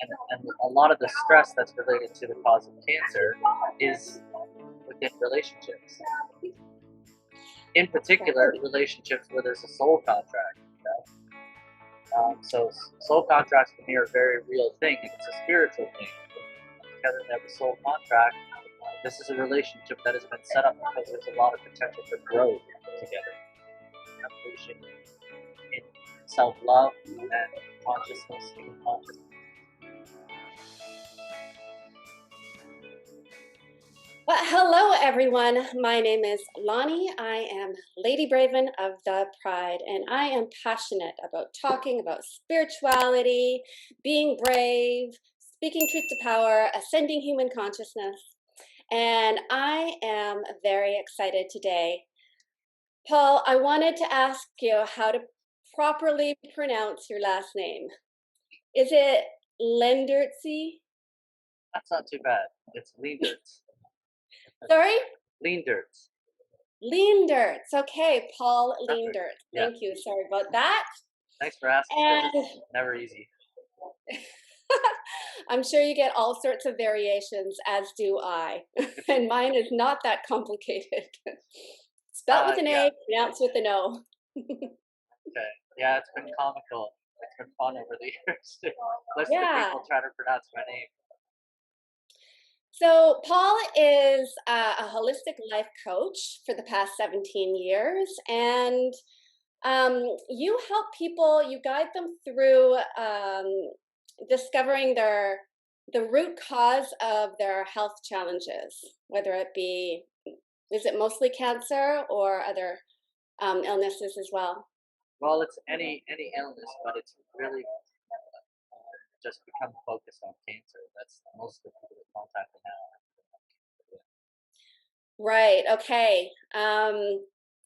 and a lot of the stress that's related to the cause of cancer is within relationships. In particular, relationships where there's a soul contract. So soul contracts for me are a very real thing. It's a spiritual thing. Together they have a soul contract. This is a relationship that has been set up because there's a lot of potential for growth together. Evolution in self-love and consciousness, human consciousness. Well, hello everyone. My name is Lonnie. I am Lady Braven of the Pride, and I am passionate about talking about spirituality, being brave, speaking truth to power, ascending human consciousness. And I am very excited today. Paul, I wanted to ask you how to properly pronounce your last name. Is it Leendertse? That's not too bad. It's Leendertse. Sorry? Leendertse. Leendertse. Okay, Paul Leendertse. Yeah. Thank you. Sorry about that. Thanks for asking. And never easy. I'm sure you get all sorts of variations, as do I. And mine is not that complicated. Spelled with an A, pronounced with an O. Okay. Yeah, it's been comical. It's been fun over the years to listen to people try to pronounce my name. So Paul is a holistic life coach for the past 17 years, and you help people, you guide them through discovering the root cause of their health challenges, whether it be, is it mostly cancer or other illnesses as well? Well, it's any illness, but it's really just become focused on cancer. That's most of the people that contact me now. Right. Okay.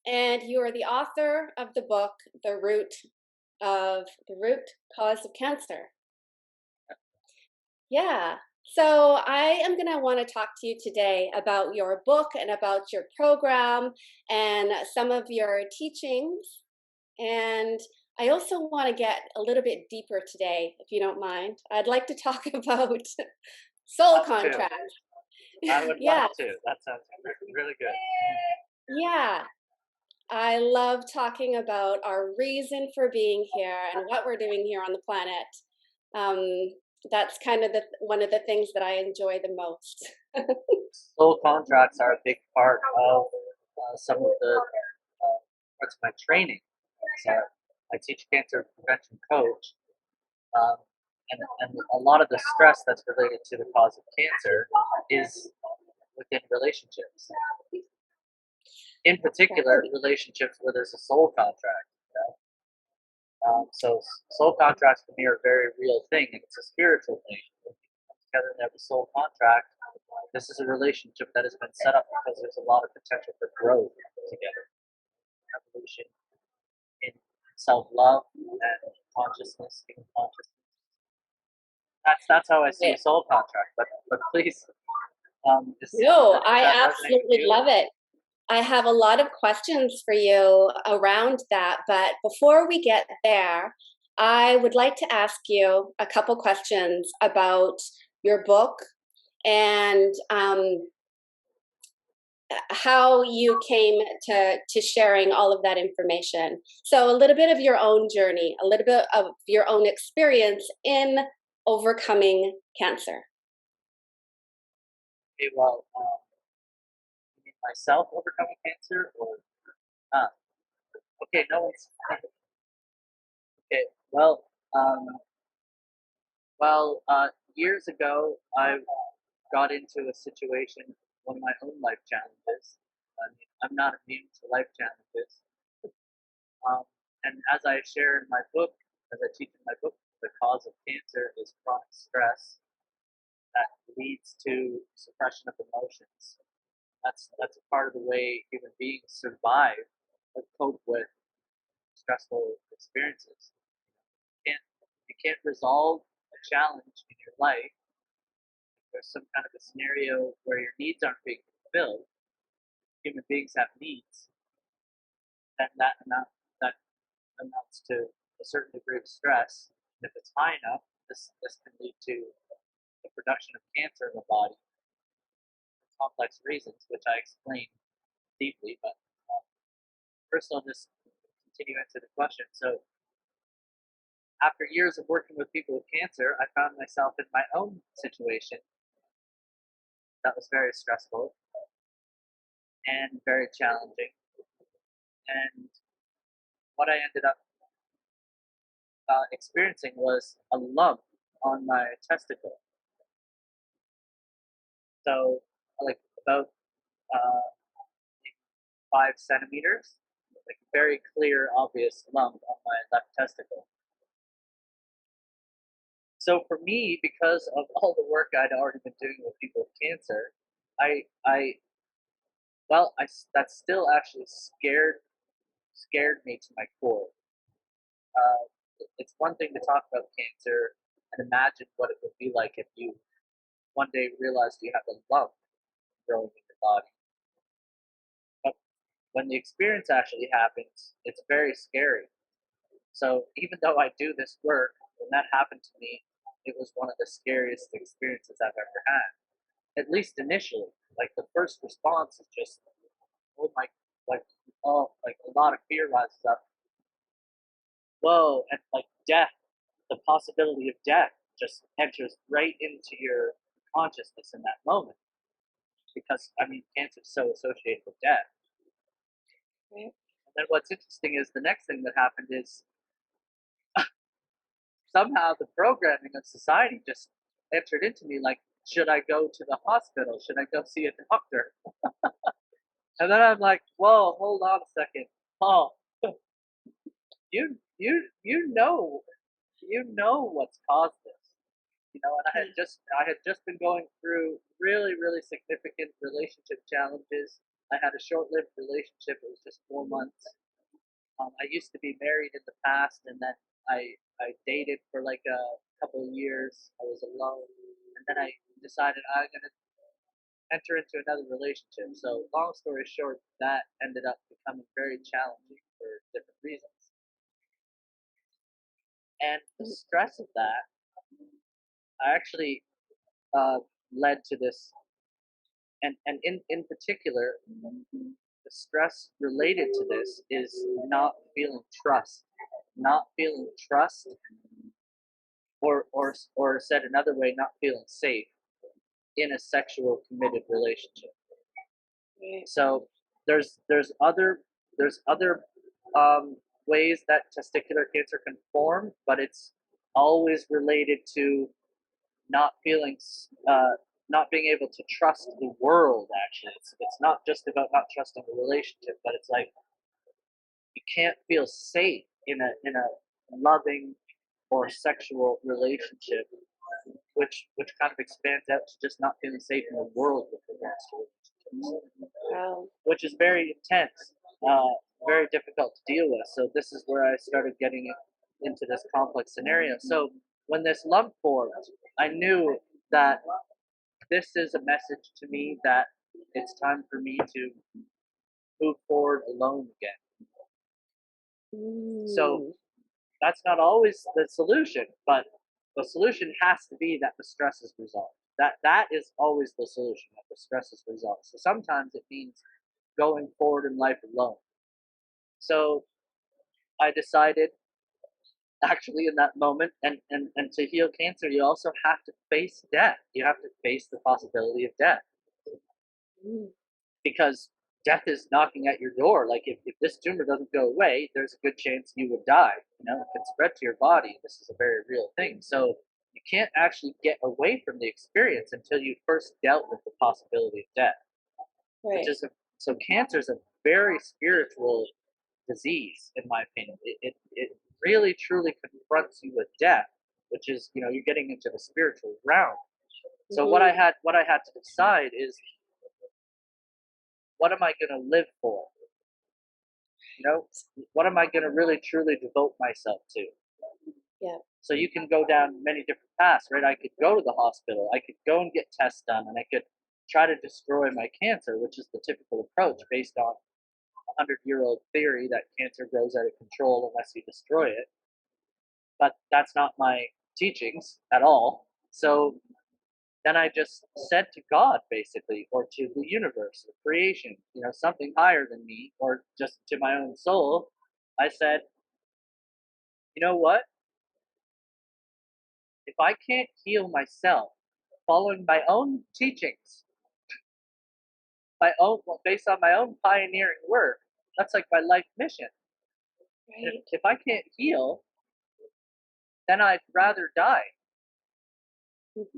And you are the author of the book, The Root Cause of Cancer. Yeah. So I am going to want to talk to you today about your book and about your program and some of your teachings. And I also want to get a little bit deeper today, if you don't mind. I'd like to talk about soul contract. I would love to. That sounds really good. Yeah. I love talking about our reason for being here and what we're doing here on the planet. That's kind of one of the things that I enjoy the most. Soul contracts are a big part of some of the parts of my training. So I teach cancer prevention coach, and a lot of the stress that's related to the cause of cancer is within relationships. In particular, relationships where there's a soul contract. So soul contracts for me are a very real thing. It's a spiritual thing. Together they have a soul contract. This is a relationship that has been set up because there's a lot of potential for growth together. Evolution in self-love and consciousness, human consciousness. That's how I see a soul contract. But please, no, I absolutely love it. I have a lot of questions for you around that, but before we get there, I would like to ask you a couple questions about your book and how you came to sharing all of that information. So a little bit of your own journey, a little bit of your own experience in overcoming cancer. Okay, well, myself overcoming cancer, or okay, no one's okay. Well, years ago, I got into a situation, one of my own life challenges. I mean, I'm not immune to life challenges, and as I share in my book, as I teach in my book, the cause of cancer is chronic stress that leads to suppression of emotions. That's a part of the way human beings survive or cope with stressful experiences. You can't resolve a challenge in your life. If there's some kind of a scenario where your needs aren't being fulfilled. Human beings have needs, and that amounts to a certain degree of stress. And if it's high enough, this can lead to the production of cancer in the body for complex reasons, which I explain deeply. But first, I'll just continue into the question. So, after years of working with people with cancer, I found myself in my own situation that was very stressful and very challenging. And what I ended up experiencing was a lump on my testicle. So, like about uh, 5 centimeters, like a very clear, obvious lump on my left testicle. So for me, because of all the work I'd already been doing with people with cancer, I well, that still actually scared me to my core. It's one thing to talk about cancer and imagine what it would be like if you one day realized you have a lump growing in your body. But when the experience actually happens, it's very scary. So even though I do this work, when that happened to me, it was one of the scariest experiences I've ever had. At least initially, like the first response is just, oh my, like like a lot of fear rises up. Whoa, and like death, the possibility of death just enters right into your consciousness in that moment. Because I mean, cancer is so associated with death. Right. And then what's interesting is the next thing that happened is somehow the programming of society just entered into me like, should I go to the hospital? Should I go see a doctor? And then I'm like, whoa, hold on a second. Oh, you know what's caused this. And I had just been going through really, really significant relationship challenges. I had a short-lived relationship. It was just 4 months. I used to be married in the past, and then I dated for like a couple of years. I was alone, and then I decided I'm gonna enter into another relationship. So, long story short, that ended up becoming very challenging for different reasons. And the stress of that actually led to this, and in particular, the stress related to this is not feeling trust, or said another way, not feeling safe in a sexual committed relationship. Right. So there's other ways that testicular cancer can form, but it's always related to not feeling not being able to trust the world. Actually, it's not just about not trusting the relationship, but it's like you can't feel safe in a loving or sexual relationship, which kind of expands out to just not feeling safe in the world with regards to relationships, Wow. which is very intense, very difficult to deal with. So this is where I started getting into this complex scenario. So when this lump formed, I knew that this is a message to me that it's time for me to move forward alone again. So Mm. that's not always the solution, but the solution has to be that the stress is resolved. That is always the solution, that the stress is resolved. So sometimes it means going forward in life alone. So I decided, actually, in that moment, and to heal cancer, you also have to face death. You have to face the possibility of death, Mm. because death is knocking at your door. Like if this tumor doesn't go away, there's a good chance you would die. It can spread to your body. This is a very real thing. So you can't actually get away from the experience until you first dealt with the possibility of death. Which Right. is so cancer is a very spiritual disease, in my opinion. It really truly confronts you with death, which is you're getting into the spiritual realm. So what I Mm-hmm. had to decide is, what am I going to live for? You know, what am I going to really truly devote myself to? Yeah. So you can go down many different paths, right? I could go to the hospital, I could go and get tests done, and I could try to destroy my cancer, which is the typical approach based on 100-year-old theory that cancer grows out of control unless you destroy it. But that's not my teachings at all. So then I just said to God, basically, or to the universe, or creation, something higher than me, or just to my own soul, I said, you know what? If I can't heal myself following my own teachings, based on my own pioneering work, that's like my life mission. Right. If I can't heal, then I'd rather die.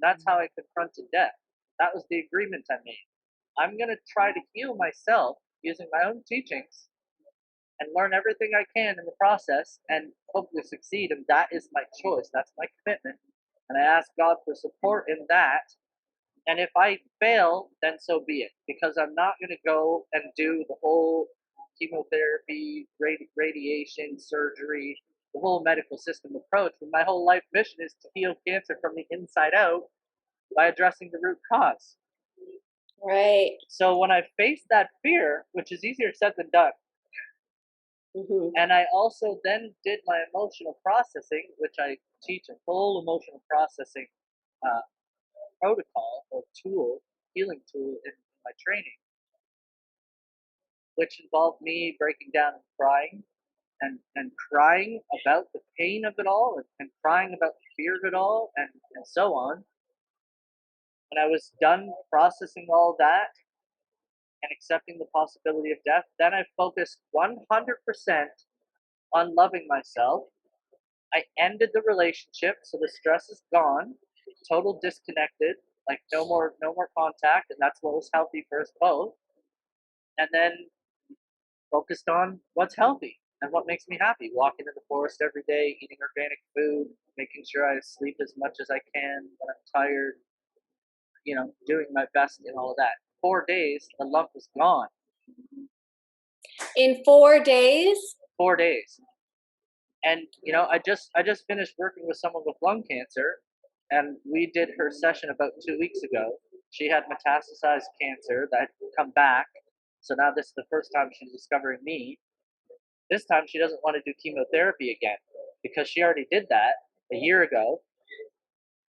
That's how I confronted death. That was the agreement I made. I'm going to try to heal myself using my own teachings and learn everything I can in the process and hopefully succeed. And that is my choice. That's my commitment. And I ask God for support in that. And if I fail, then so be it. Because I'm not going to go and do the whole chemotherapy, radiation, surgery, the whole medical system approach. When my whole life mission is to heal cancer from the inside out by addressing the root cause. Right. So when I faced that fear, which is easier said than done, and I also then did my emotional processing, which I teach a full emotional processing protocol or tool, healing tool in my training, which involved me breaking down and crying and crying about the pain of it all and crying about the fear of it all and so on. When I was done processing all that and accepting the possibility of death, then I focused 100% on loving myself. I ended the relationship, so the stress is gone, total disconnected, like no more contact, and that's what was healthy for us both. And then focused on what's healthy and what makes me happy. Walking in the forest every day, eating organic food, making sure I sleep as much as I can when I'm tired, doing my best in all of that. 4 days, the lump was gone. In 4 days? 4 days. And I just finished working with someone with lung cancer, and we did her session about 2 weeks ago. She had metastasized cancer that had come back, so now this is the first time she's discovering me. This time she doesn't want to do chemotherapy again because she already did that a year ago,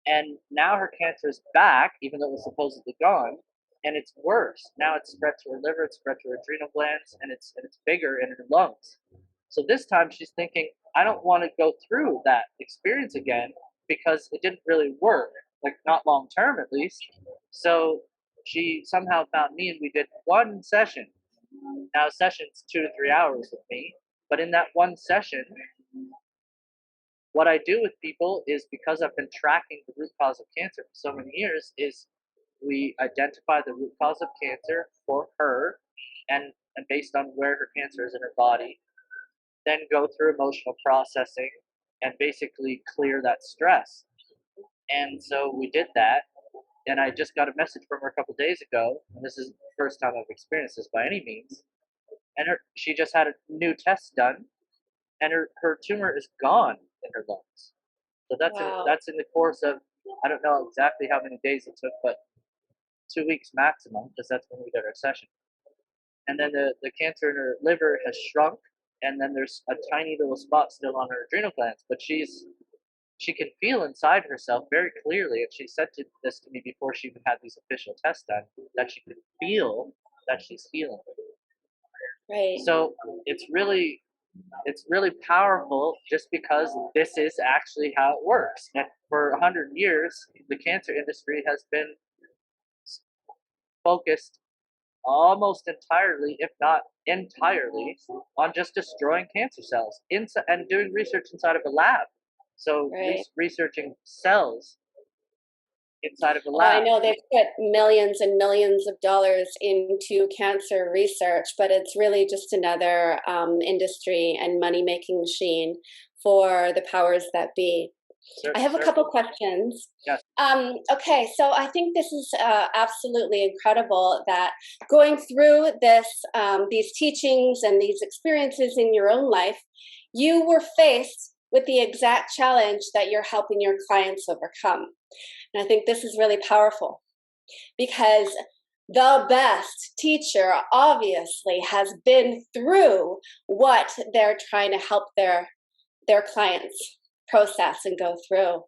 and now her cancer is back, even though it was supposedly gone, and it's worse. Now it's spread to her liver, it's spread to her adrenal glands, and it's bigger in her lungs. So this time she's thinking, I don't want to go through that experience again because it didn't really work, like not long term at least. So she somehow found me and we did one session. Now a session's 2 to 3 hours with me, but in that one session, what I do with people is, because I've been tracking the root cause of cancer for so many years, is we identify the root cause of cancer for her and based on where her cancer is in her body, then go through emotional processing and basically clear that stress. And so we did that. And I just got a message from her a couple days ago, and this is the first time I've experienced this by any means. And she just had a new test done, and her tumor is gone in her lungs. So that's in the course of, I don't know exactly how many days it took, but 2 weeks maximum, because that's when we did our session. And then the cancer in her liver has shrunk, and then there's a tiny little spot still on her adrenal glands, but she can feel inside herself very clearly, and she said this to me before she even had these official tests done, that she could feel that she's healing. Right. So it's really powerful, just because this is actually how it works. And for 100 years, the cancer industry has been focused almost entirely, if not entirely, on just destroying cancer cells and doing research inside of a lab. So researching cells inside of a lab. I know they've put millions and millions of dollars into cancer research, but it's really just another industry and money-making machine for the powers that be. I have a couple questions. Yes. Okay, so I think this is absolutely incredible that going through these teachings and these experiences in your own life, you were faced with the exact challenge that you're helping your clients overcome. And I think this is really powerful, because the best teacher obviously has been through what they're trying to help their clients process and go through.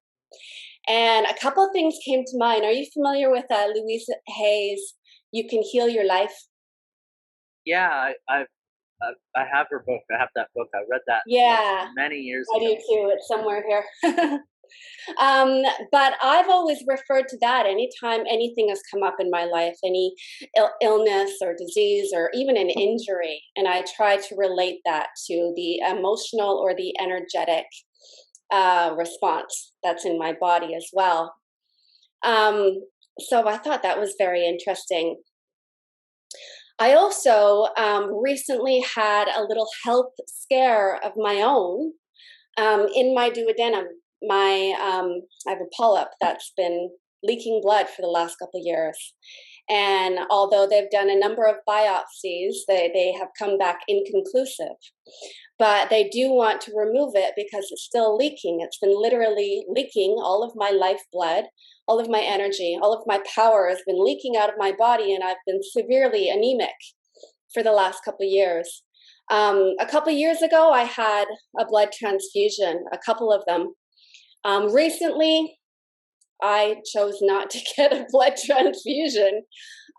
And a couple of things came to mind. Are you familiar with Louise Hay's "You Can Heal Your Life"? Yeah, I have her book. I have that book. I read that like Yeah, many years I ago. do too. It's somewhere here. But I've always referred to that anytime anything has come up in my life, any illness or disease or even an injury. And I try to relate that to the emotional or the energetic response that's in my body as well. Um, so I thought that was very interesting. I also recently had a little health scare of my own in my duodenum. I have a polyp that's been leaking blood for the last couple of years. And although they've done a number of biopsies, they have come back inconclusive. But they do want to remove it because it's still leaking. It's been literally leaking all of my lifeblood, all of my energy, all of my power has been leaking out of my body, and I've been severely anemic for the last couple of years. A couple of years ago, I had a blood transfusion, a couple of them. Recently, I chose not to get a blood transfusion.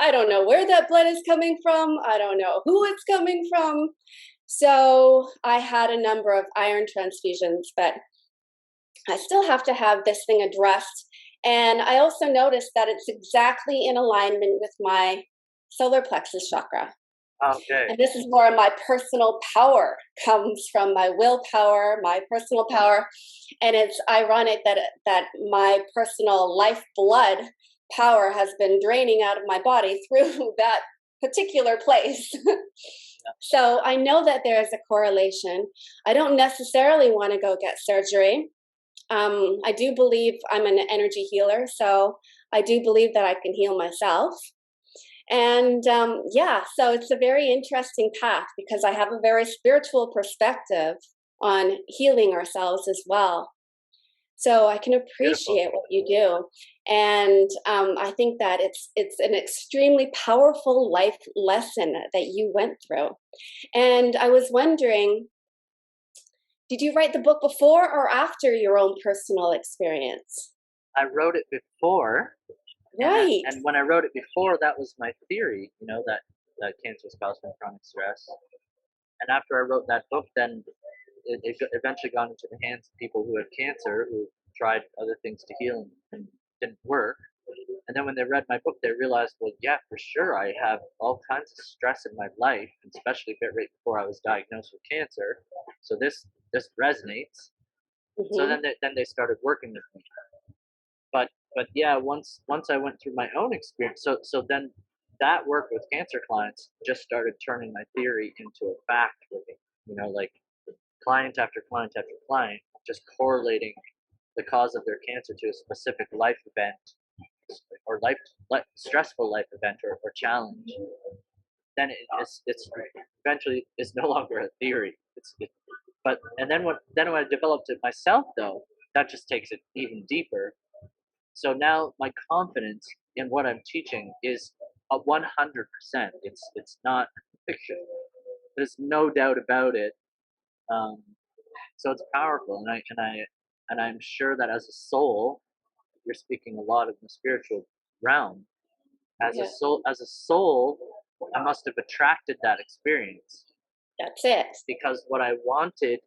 I don't know where that blood is coming from. I don't know who it's coming from. So I had a number of iron transfusions, but I still have to have this thing addressed. And I also noticed that it's exactly in alignment with my solar plexus chakra. Okay. And this is where my personal power comes from, my willpower, my personal power. And it's ironic that my personal lifeblood power has been draining out of my body through that particular place. So I know that there is a correlation. I don't necessarily want to go get surgery. I do believe I'm an energy healer, so I do believe that I can heal myself. And yeah, so it's a very interesting path because I have a very spiritual perspective on healing ourselves as well. So I can appreciate what you do, and I think that it's an extremely powerful life lesson that you went through. And I was wondering, did you write the book before or after your own personal experience? I wrote it before, Right. and when I wrote it before, that was my theory. That cancer is caused by chronic stress. And after I wrote that book, then it eventually got into the hands of people who had cancer, who tried other things to heal and didn't work. And then when they read my book, they realized, well, yeah, for sure, I have all kinds of stress in my life, and especially right before I was diagnosed with cancer. So this resonates. So Hmm. then they started working with me. But yeah, once I went through my own experience, so then that work with cancer clients just started turning my theory into a fact for me. Like client after client after client, just correlating the cause of their cancer to a specific life event or stressful life event or challenge. Then it's eventually is no longer a theory. But and then when I developed it myself, though, that just takes it even deeper. So now my confidence in what I'm teaching is a 100%. It's not fiction. There's no doubt about it. Um, so it's powerful, and I'm sure that as a soul, you're speaking a lot in the spiritual realm. Yeah, As a soul, I must have attracted that experience that's it. because what I wanted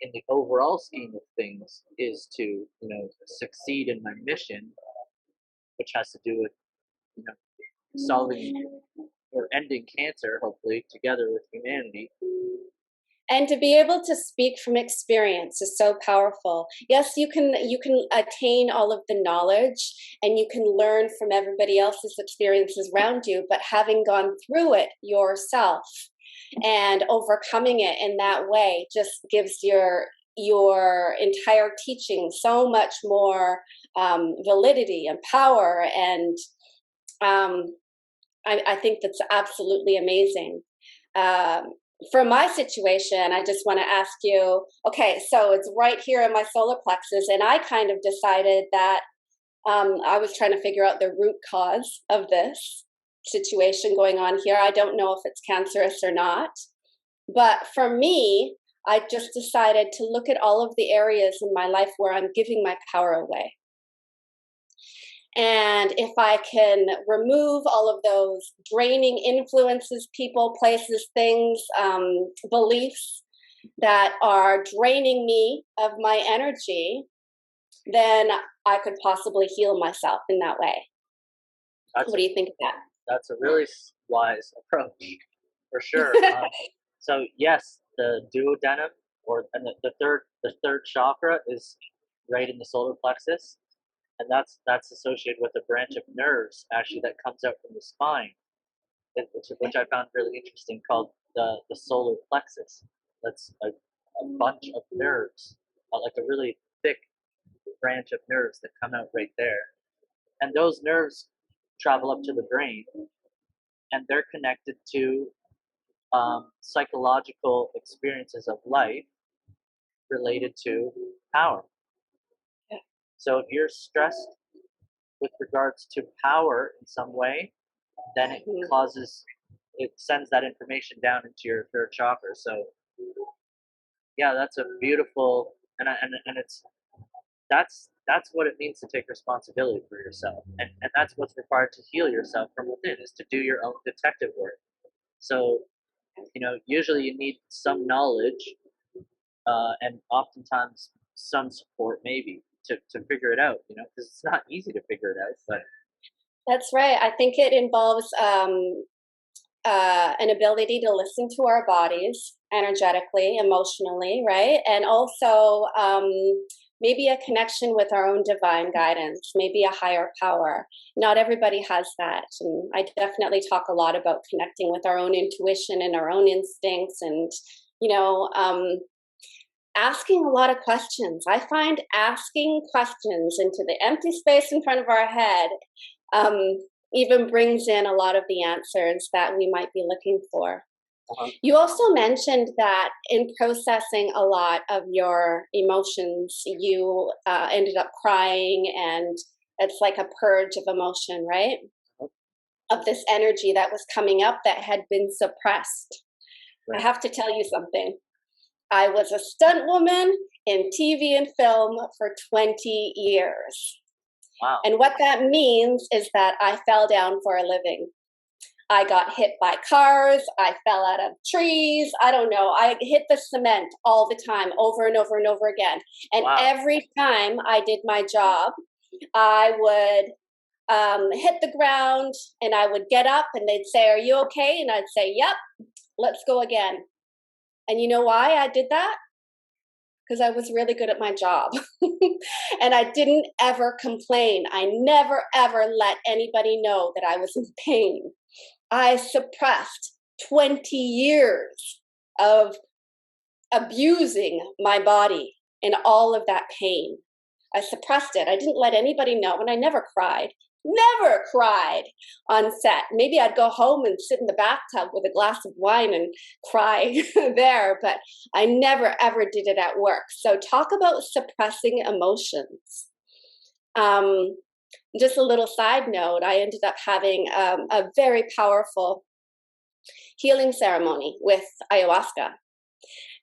in the overall scheme of things is to succeed in my mission, which has to do with you know solving or ending cancer, hopefully together with humanity. And to be able to speak from experience is so powerful. Yes, you can attain all of the knowledge and you can learn from everybody else's experiences around you, but having gone through it yourself and overcoming it in that way just gives your entire teaching so much more validity and power. And um, I think that's absolutely amazing. Um, for my situation, I just want to ask you, okay, so it's right here in my solar plexus, and I kind of decided that I was trying to figure out the root cause of this situation going on here. I don't know if it's cancerous or not, but for me, I just decided to look at all of the areas in my life where I'm giving my power away. And if I can remove all of those draining influences, people, places, things, beliefs that are draining me of my energy, then I could possibly heal myself in that way. What do you think of that? That's a really wise approach, for sure. So yes, the duodenum, and the third chakra is right in the solar plexus, and that's associated with a branch of nerves actually that comes out from the spine, which I found really interesting, called the solar plexus. That's a bunch of nerves, like a really thick branch of nerves that come out right there, and those nerves travel up to the brain, and they're connected to psychological experiences of life related to power. Yeah. So if you're stressed with regards to power in some way, then it sends that information down into your third chakra. So yeah, that's a beautiful, and it's that's what it means to take responsibility for yourself, and that's what's required to heal yourself from within, is to do your own detective work. So usually you need some knowledge, and oftentimes some support, maybe, to figure it out, because it's not easy to figure it out. But that's right. I think it involves an ability to listen to our bodies energetically, emotionally, right? And also maybe a connection with our own divine guidance, maybe a higher power. Not everybody has that. And I definitely talk a lot about connecting with our own intuition and our own instincts, and, asking a lot of questions. I find asking questions into the empty space in front of our head even brings in a lot of the answers that we might be looking for. You also mentioned that in processing a lot of your emotions, you ended up crying, and it's like a purge of emotion, right? Of this energy that was coming up that had been suppressed. Right. I have to tell you something. I was a stunt woman in TV and film for 20 years. Wow. And what that means is that I fell down for a living. I got hit by cars. I fell out of trees. I don't know. I hit the cement all the time, over and over and over again. And wow. Every time I did my job, I would hit the ground, and I would get up, and they'd say, "Are you okay?" And I'd say, "Yep, let's go again." And you know why I did that? Because I was really good at my job. And I didn't ever complain. I never, ever let anybody know that I was in pain. I suppressed 20 years of abusing my body and all of that pain. I suppressed it. I didn't let anybody know, and I never cried. Never cried on set. Maybe I'd go home and sit in the bathtub with a glass of wine and cry there, but I never ever did it at work. So talk about suppressing emotions. Just a little side note, I ended up having a very powerful healing ceremony with ayahuasca.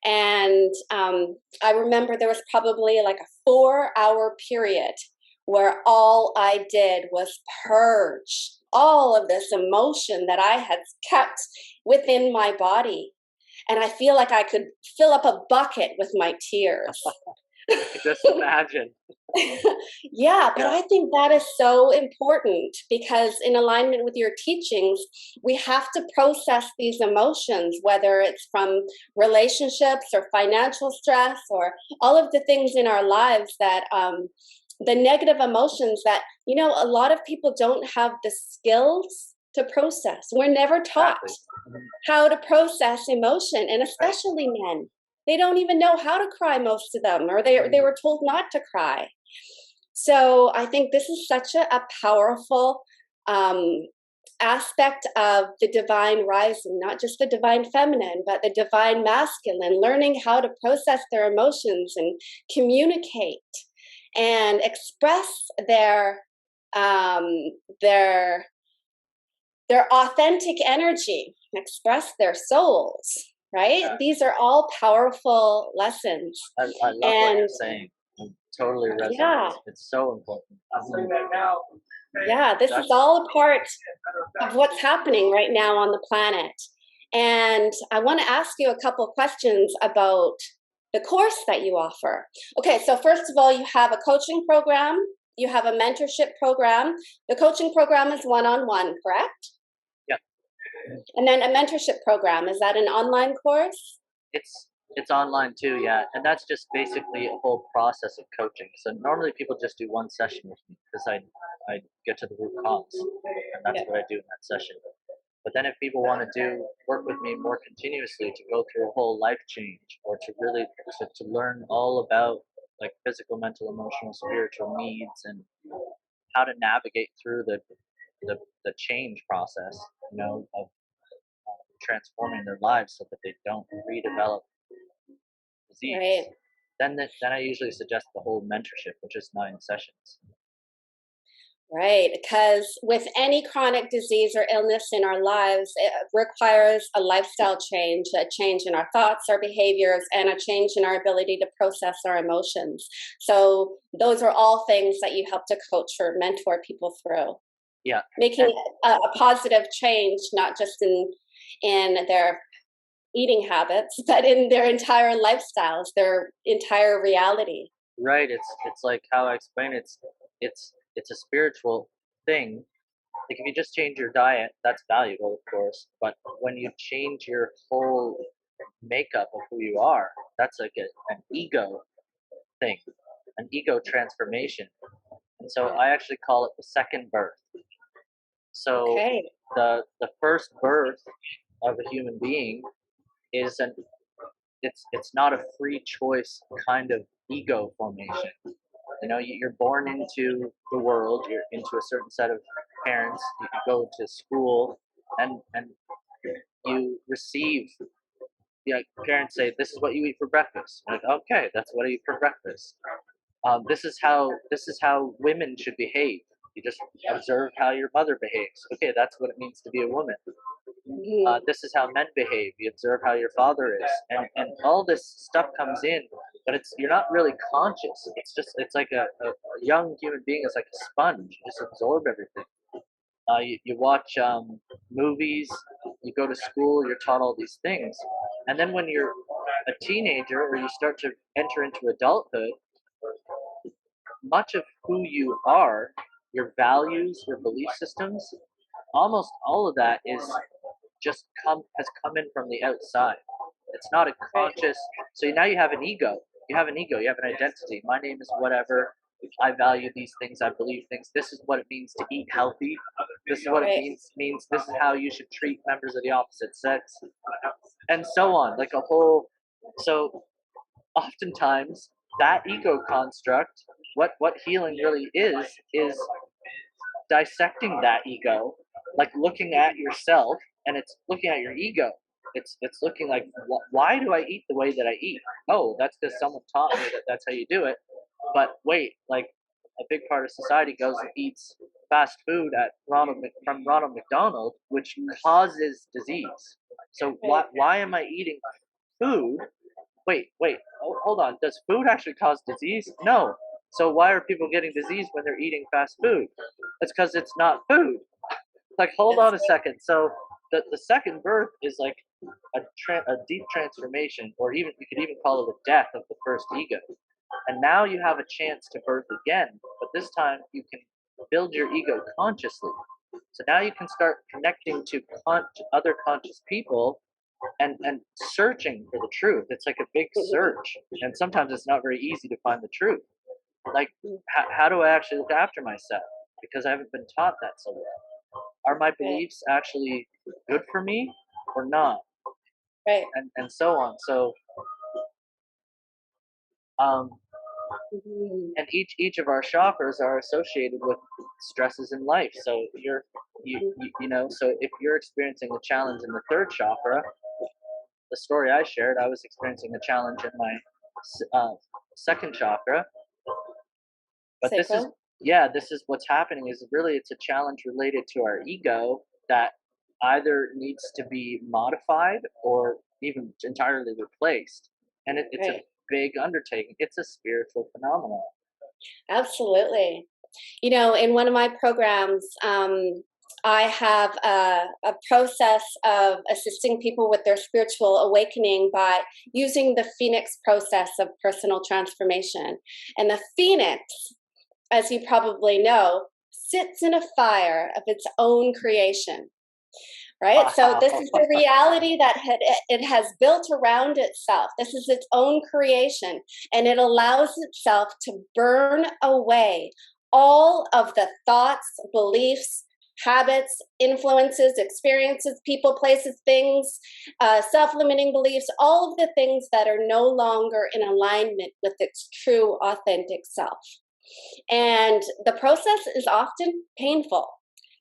And I remember there was probably like a 4-hour period where all I did was purge all of this emotion that I had kept within my body. And I feel like I could fill up a bucket with my tears. Just imagine. Yeah, but I think that is so important, because in alignment with your teachings, we have to process these emotions, whether it's from relationships or financial stress or all of the things in our lives that the negative emotions that, a lot of people don't have the skills to process. We're never taught how to process emotion, and especially men. They don't even know how to cry, most of them, or they were told not to cry. So I think this is such a powerful aspect of the divine rising, not just the divine feminine, but the divine masculine, learning how to process their emotions and communicate and express their authentic energy, express their souls. right? These are all powerful lessons. I love what you're And saying. It totally yeah, resonates. It's so important. yeah, this is all a part of what's happening right now on the planet. And I want to ask you a couple questions about the course that you offer. Okay, so first of all, you have a coaching program, you have a mentorship program. The coaching program is one-on-one, correct? Yeah. And then a mentorship program, is that an online course? It's online too, yeah. And that's just basically a whole process of coaching. So normally people just do one session with me because I get to the root cause, and that's Yeah. what I do in that session. But then if people want to do work with me more continuously to go through a whole life change, or to really to learn all about like physical, mental, emotional, spiritual needs, and how to navigate through the change process, of transforming their lives so that they don't redevelop disease, Right. then I usually suggest the whole mentorship, which is 9 sessions. Right, because with any chronic disease or illness in our lives, it requires a lifestyle change, a change in our thoughts, our behaviors, and a change in our ability to process our emotions. So those are all things that you help to coach or mentor people through, Yeah, making and a positive change, not just in their eating habits, but in their entire lifestyles, their entire reality. right, it's like how I explain it, it's a spiritual thing. Like if you just change your diet, that's valuable, of course. But when you change your whole makeup of who you are, that's like an ego thing, an ego transformation. And so I actually call it the second birth. So Okay. the first birth of a human being is an it's not a free choice kind of ego formation. You're born into the world. You're into a certain set of parents. You go to school, and you receive. Like parents say, "This is what you eat for breakfast." You're like, okay, that's what I eat for breakfast. This is how women should behave. You just observe how your mother behaves. Okay, that's what it means to be a woman. Mhm. This is how men behave. You observe how your father is, and all this stuff comes in, but you're not really conscious. It's like a young human being is like a sponge. You just absorb everything. You watch movies, you go to school, you're taught all these things, and then when you're a teenager or you start to enter into adulthood, much of who you are, your values, your belief systems, almost all of that is just has come in from the outside. It's not a Right. conscious. So now you have an ego. You have an ego. You have an identity. My name is whatever. I value these things. I believe things. This is what it means to eat healthy. This is what it Right. means. This is how you should treat members of the opposite sex, and so on. Like a whole. So oftentimes that ego construct, what healing really is dissecting that ego, like looking at yourself, and it's looking at your ego. It's looking like, why do I eat the way that I eat? Oh, that's because someone taught me that that's how you do it. But wait, like a big part of society goes and eats fast food from Ronald McDonald, which causes disease. So Right. why am I eating food? Wait, hold on. Does food actually cause disease? No. So why are people getting disease when they're eating fast food? It's because it's not food. Like, hold That's on a second. So the second birth is like a deep transformation, or even you could even call it a death of the first ego. And now you have a chance to birth again, but this time you can build your ego consciously. So now you can start connecting to other conscious people, and searching for the truth. It's like a big Mhm. search, and sometimes it's not very easy to find the truth. Like, how do I actually look after myself? Because I haven't been taught that so well. Are my Right. beliefs actually good for me or not? Right. And so on. So um, Mhm. and each of our chakras are associated with stresses in life. So so if you're experiencing a challenge in the third chakra, the story I shared, I was experiencing a challenge in my second chakra. But Sacral. this is what's happening. Is really it's a challenge related to our ego that either needs to be modified or even entirely replaced. And it's a Right. big undertaking. It's a spiritual phenomenon. Absolutely. In one of my programs, I have a process of assisting people with their spiritual awakening by using the Phoenix process of personal transformation. And the Phoenix, as you probably know, sits in a fire of its own creation. Right? So this Wow. is the reality that it has built around itself. This is its own creation, and it allows itself to burn away all of the thoughts, beliefs, habits, influences, experiences, people, places, things, self-limiting beliefs, all of the things that are no longer in alignment with its true, authentic self. And the process is often painful.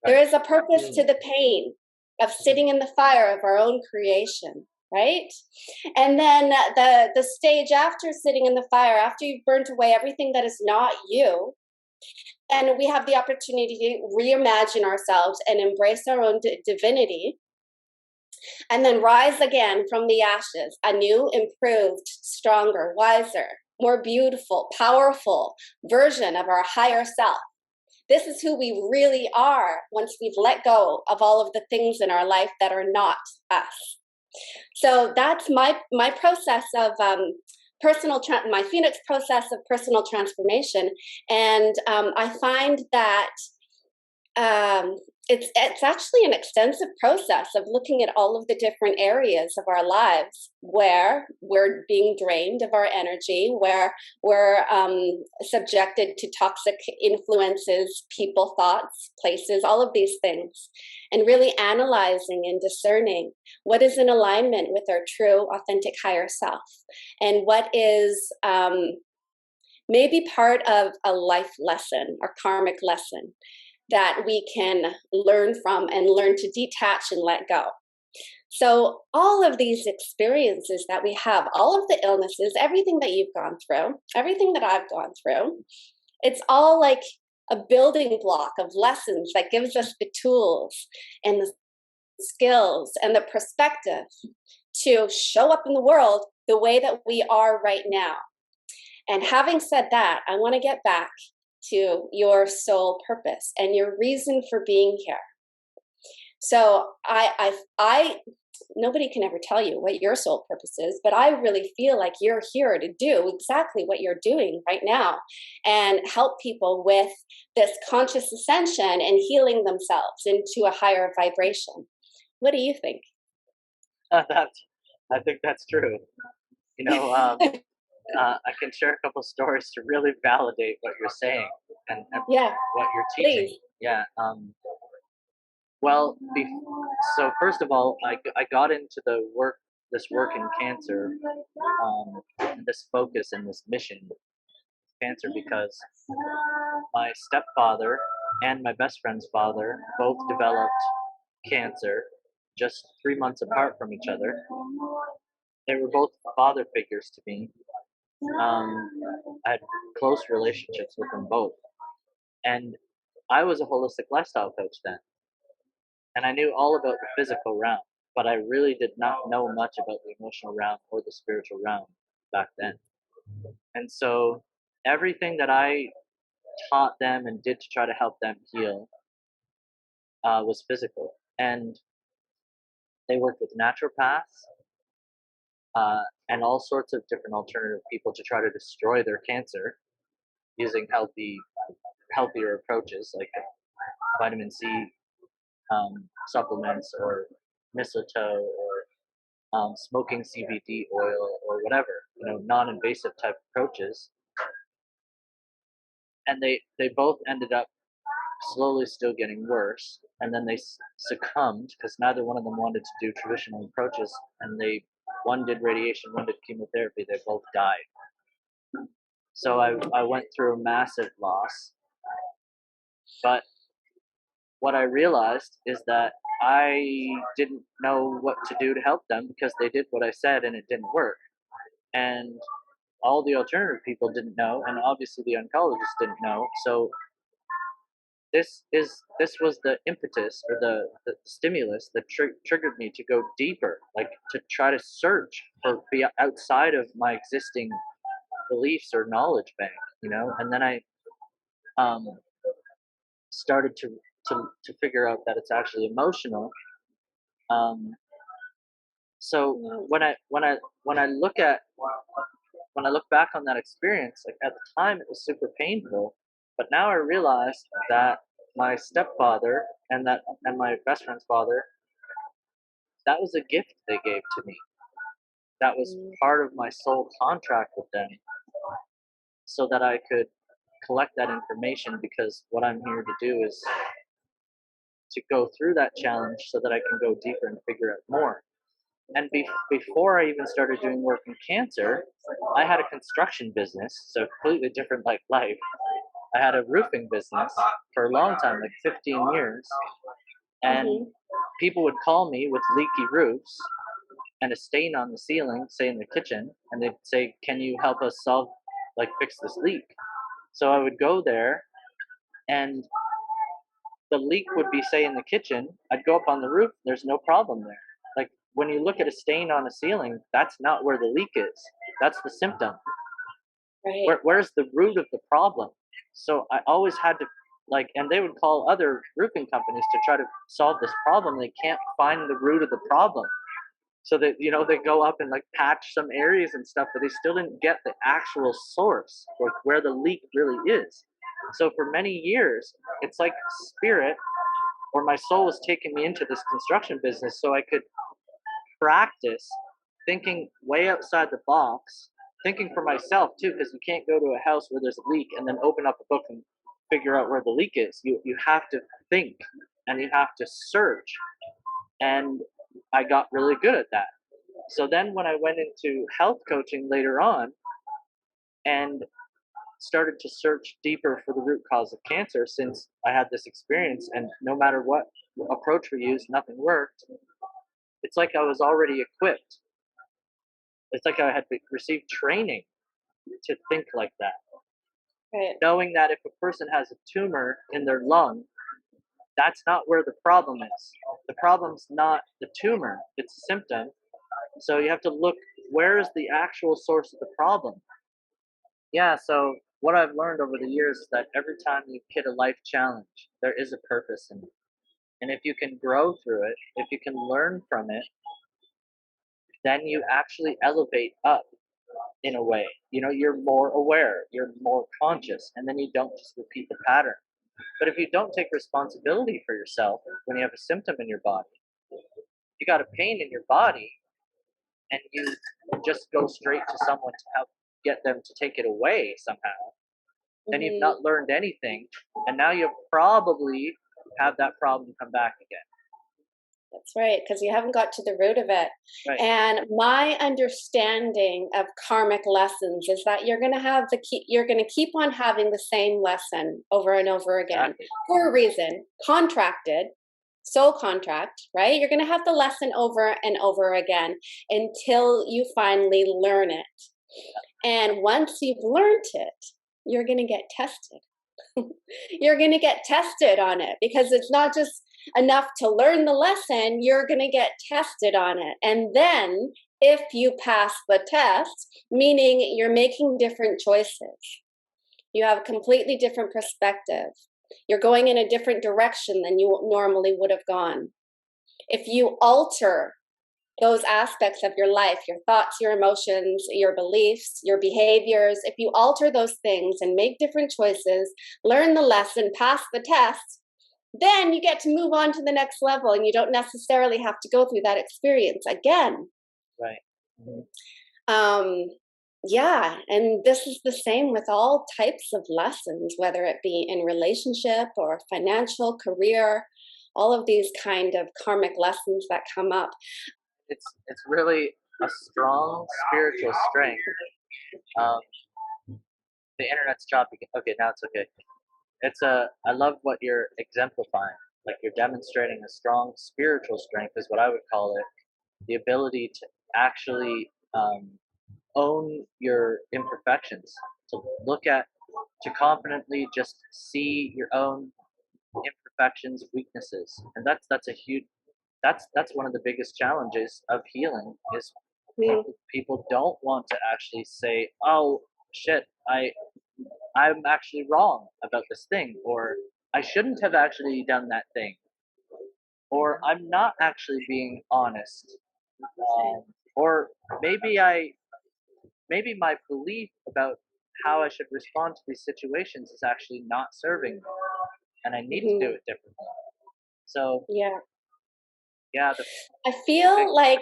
There Right. is a purpose to the pain of sitting in the fire of our own creation, right? And then the stage after sitting in the fire, after you've burnt away everything that is not you, and we have the opportunity to reimagine ourselves and embrace our own divinity, and then rise again from the ashes, a new, improved, stronger, wiser, more beautiful, powerful version of our higher self. This is who we really are once we've let go of all of the things in our life that are not us. So that's my process of my Phoenix process of personal transformation, and I find that um, it's actually an extensive process of looking at all of the different areas of our lives where we're being drained of our energy, where we're subjected to toxic influences, people, thoughts, places, all of these things, and really analyzing and discerning what is in alignment with our true, authentic higher self, and what is maybe part of a life lesson or karmic lesson that we can learn from and learn to detach and let go. So, all of these experiences that we have, all of the illnesses, everything that you've gone through, everything that I've gone through, it's all like a building block of lessons that gives us the tools and the skills and the perspective to show up in the world the way that we are right now. And having said that, I want to get back to your soul purpose and your reason for being here. So I nobody can ever tell you what your soul purpose is, but I really feel like you're here to do exactly what you're doing right now and help people with this conscious ascension and healing themselves into a higher vibration. What do you think? That's, I think that's true. You know, I can share a couple stories to really validate what you're saying and Yeah, what you're teaching. please. Yeah. Well, first of all, I got into this work in cancer, and this focus and this mission with cancer because my stepfather and my best friend's father both developed cancer just 3 months apart from each other. They were both father figures to me. Um, I had close relationships with them both, and I was a holistic lifestyle coach then, and I knew all about the physical realm, but I really did not know much about the emotional realm or the spiritual realm back then. And so everything that I taught them and did to try to help them heal was physical. And they worked with naturopaths and all sorts of different alternative people to try to destroy their cancer using healthier approaches like vitamin C supplements or mistletoe or smoking CBD oil or whatever, non-invasive type approaches. And they both ended up slowly still getting worse, and then they succumbed because neither one of them wanted to do traditional approaches, and one did radiation, one did chemotherapy. They both died. So I went through a massive loss, but what I realized is that I didn't know what to do to help them because they did what I said and it didn't work. And all the alternative people didn't know, and obviously the oncologists didn't know. So this was the impetus or the stimulus that triggered me to go deeper, like to try to search for be outside of my existing beliefs or knowledge bank, and then I um, started to figure out that it's actually emotional. Um, so Mm. when I look back on that experience, like at the time it was super painful, but now I realized that my stepfather and my best friend's father, that was a gift they gave to me. That was Mm. part of my soul contract with them, so that I could collect that information, because what I'm here to do is to go through that challenge so that I can go deeper and figure out more. And before I even started doing work in cancer, I had a construction business, so completely different like life. I had a roofing business for a long time, like 15 years, and Mhm. people would call me with leaky roofs and a stain on the ceiling, say in the kitchen, and they'd say, "Can you help us fix this leak?" So I would go there, and the leak would be, say, in the kitchen. I'd go up on the roof. There's no problem there. Like when you look at a stain on a ceiling, that's not where the leak is. That's the symptom. Right. Where's the root of the problem? So I always had to and they would call other roofing companies to try to solve this problem. They can't find the root of the problem. So that they go up and like patch some areas and stuff, but they still didn't get the actual source or where the leak really is. So for many years, it's like spirit or my soul was taking me into this construction business so I could practice thinking way outside the box, thinking for myself too, because you can't go to a house where there's a leak and then open up a book and figure out where the leak is. You have to think and you have to search. And I got really good at that. So then when I went into health coaching later on and started to search deeper for the root cause of cancer, since I had this experience and no matter what approach we used, nothing worked, it's like I was already equipped. It's like I had received training to think like that. Right. Knowing that if a person has a tumor in their lung, that's not where the problem is. The problem's not the tumor, it's a symptom. So you have to look, where is the actual source of the problem? Yeah, so what I've learned over the years is that every time you hit a life challenge, there is a purpose in it. And if you can grow through it, if you can learn from it, then you actually elevate up in a way. You're more aware, you're more conscious, and then you don't just repeat the pattern. But if you don't take responsibility for yourself when you have a symptom in your body, you got a pain in your body, and you just go straight to someone to help get them to take it away somehow, then you've Mhm. not learned anything, and now you'll probably have that problem come back again. That's right, because you haven't got to the root of it. Right. And my understanding of karmic lessons is that you're gonna keep on having the same lesson over and over again Exactly. for a reason. Contracted, soul contract, right? You're gonna have the lesson over and over again until you finally learn it. And once you've learned it, you're gonna get tested. You're going to get tested on it because it's not just enough to learn the lesson, you're going to get tested on it. And then if you pass the test, meaning you're making different choices, you have a completely different perspective. You're going in a different direction than you normally would have gone. If you alter those aspects of your life, your thoughts, your emotions, your beliefs, your behaviors, if you alter those things and make different choices, learn the lesson, pass the test, then you get to move on to the next level and you don't necessarily have to go through that experience again. Right. Mhm. Um, yeah, and this is the same with all types of lessons, whether it be in relationship or financial, career, all of these kind of karmic lessons that come up. It's really a strong spiritual strength. Um, the internet's choppy. Okay, now it's okay. I love what you're exemplifying. Like you're demonstrating a strong spiritual strength, is what I would call it. The ability to actually own your imperfections, to look at, to confidently just see your own imperfections, weaknesses, and that's a huge that's one of the biggest challenges of healing is Mm. people don't want to actually say, oh shit, I'm actually wrong about this thing, or I shouldn't have actually done that thing, or I'm not actually being honest, or maybe I maybe my belief about how I should respond to these situations is actually not serving me, and I need to do Mhm. it differently. So Yeah. yeah, I the big feel like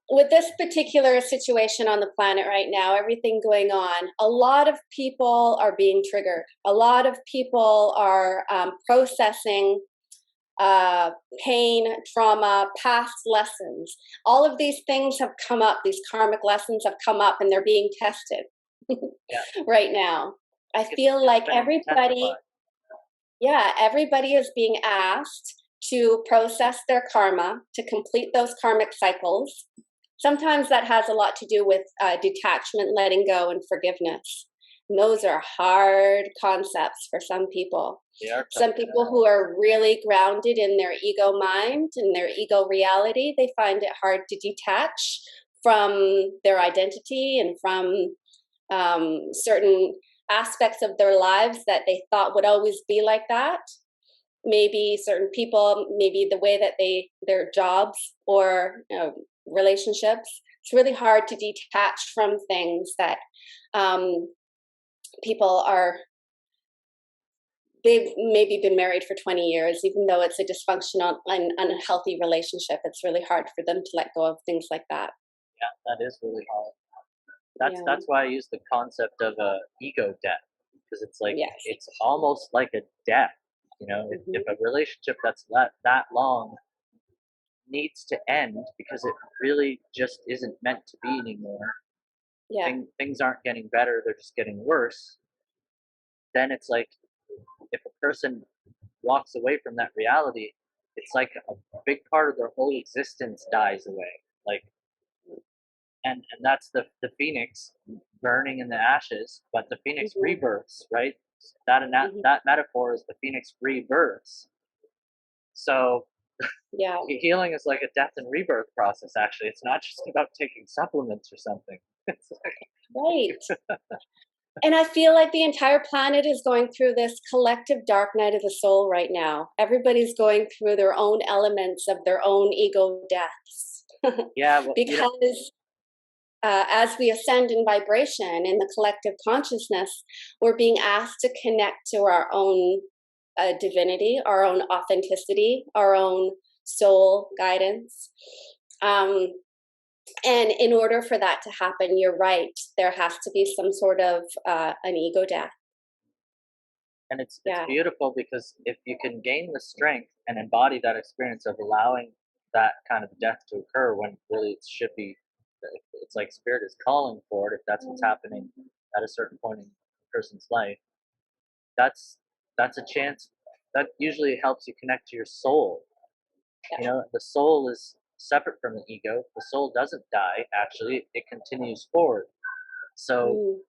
with this particular situation on the planet right now, everything going on, a lot of people are being triggered. A lot of people are processing uh, pain, trauma, past lessons. All of these things have come up, these karmic lessons have come up, and they're being tested yeah, right now. I feel it's like been everybody, intensified. yeah, everybody is being asked to process their karma, to complete those karmic cycles. Sometimes that has a lot to do with detachment, letting go, and forgiveness. And those are hard concepts for some people. They are tough. Some people who are really grounded in their ego mind and their ego reality, they find it hard to detach from their identity and from certain aspects of their lives that they thought would always be like that. Maybe certain people, maybe the way that their jobs or relationships. It's really hard to detach from things that um, people are. They've maybe been married for 20 years, even though it's a dysfunctional and unhealthy relationship. It's really hard for them to let go of things like that. Yeah, that is really hard. Yeah. That's why I use the concept of a ego death, because it's like Yes. it's almost like a death. If Hmm. a relationship that's that long needs to end because it really just isn't meant to be anymore, Yeah. things aren't getting better, they're just getting worse, then it's like if a person walks away from that reality, it's like a big part of their whole existence dies away. Like, and that's the phoenix burning in the ashes, but the phoenix Hmm. rebirths, right? That metaphor is the phoenix rebirths. So Yeah. healing is like a death and rebirth process. Actually, it's not just about taking supplements or something. It's Right. like, And I feel like the entire planet is going through this collective dark night of the soul right now. Everybody's going through their own elements of their own ego deaths. yeah, well, Because as we ascend in vibration in the collective consciousness, we're being asked to connect to our own divinity, our own authenticity, our own soul guidance. Um, and in order for that to happen, you're right, there has to be some sort of an ego death. and it's Yeah. beautiful because if you can gain the strength and embody that experience of allowing that kind of death to occur when really it should be, it's like spirit is calling for it if that's what's happening at a certain point in a person's life. That's that's a chance that usually helps you connect to your soul. Yeah. The soul is separate from the ego. The soul doesn't die, actually, it continues forward. So Mm,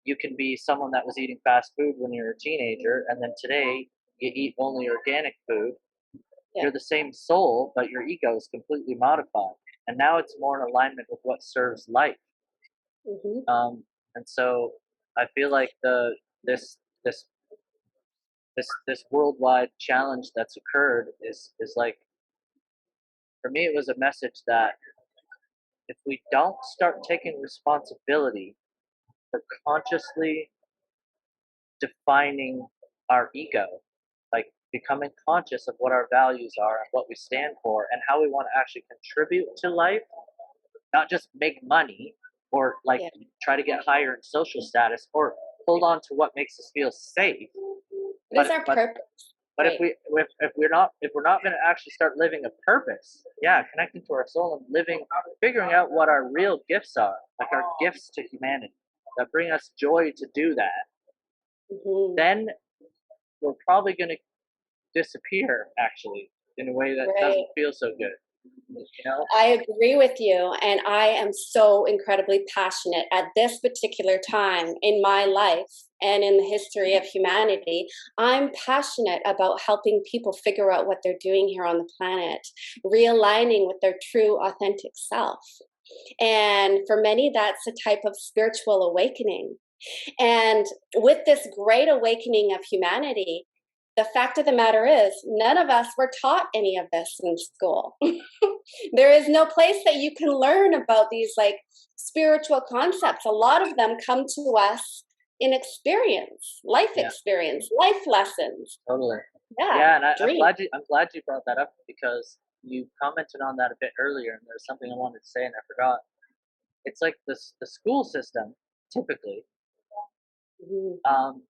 you can be someone that was eating fast food when you were a teenager, and then today you eat only organic food. yeah. You're the same soul, but your ego is completely modified. And now it's more in alignment with what serves life. Hmm. And so I feel like this this this worldwide challenge that's occurred is like, for me it was a message that if we don't start taking responsibility for consciously defining our ego, like becoming conscious of what our values are and what we stand for and how we want to actually contribute to life, not just make money or like Yeah. try to get higher in social status or hold on to what makes us feel safe. What is But our but purpose? but Right. if we're not going to actually start living a purpose, yeah, connecting to our soul and living, figuring out what our real gifts are, like our gifts to humanity that bring us joy to do that, Hmm. then we're probably going to disappear actually in a way that doesn't Right. feel so good. You know? I agree with you. And I am so incredibly passionate at this particular time in my life and in the history of humanity. I'm passionate about helping people figure out what they're doing here on the planet, realigning with their true, authentic self. And for many, that's a type of spiritual awakening. And with this great awakening of humanity, the fact of the matter is, none of us were taught any of this in school. There is no place that you can learn about these like spiritual concepts. A lot of them come to us in experience, life Yeah, experience, life lessons. totally. Yeah, Yeah, and I'm dream. glad you brought that up because you commented on that a bit earlier, and there's something I wanted to say and I forgot. It's like the school system typically. Mhm. Um,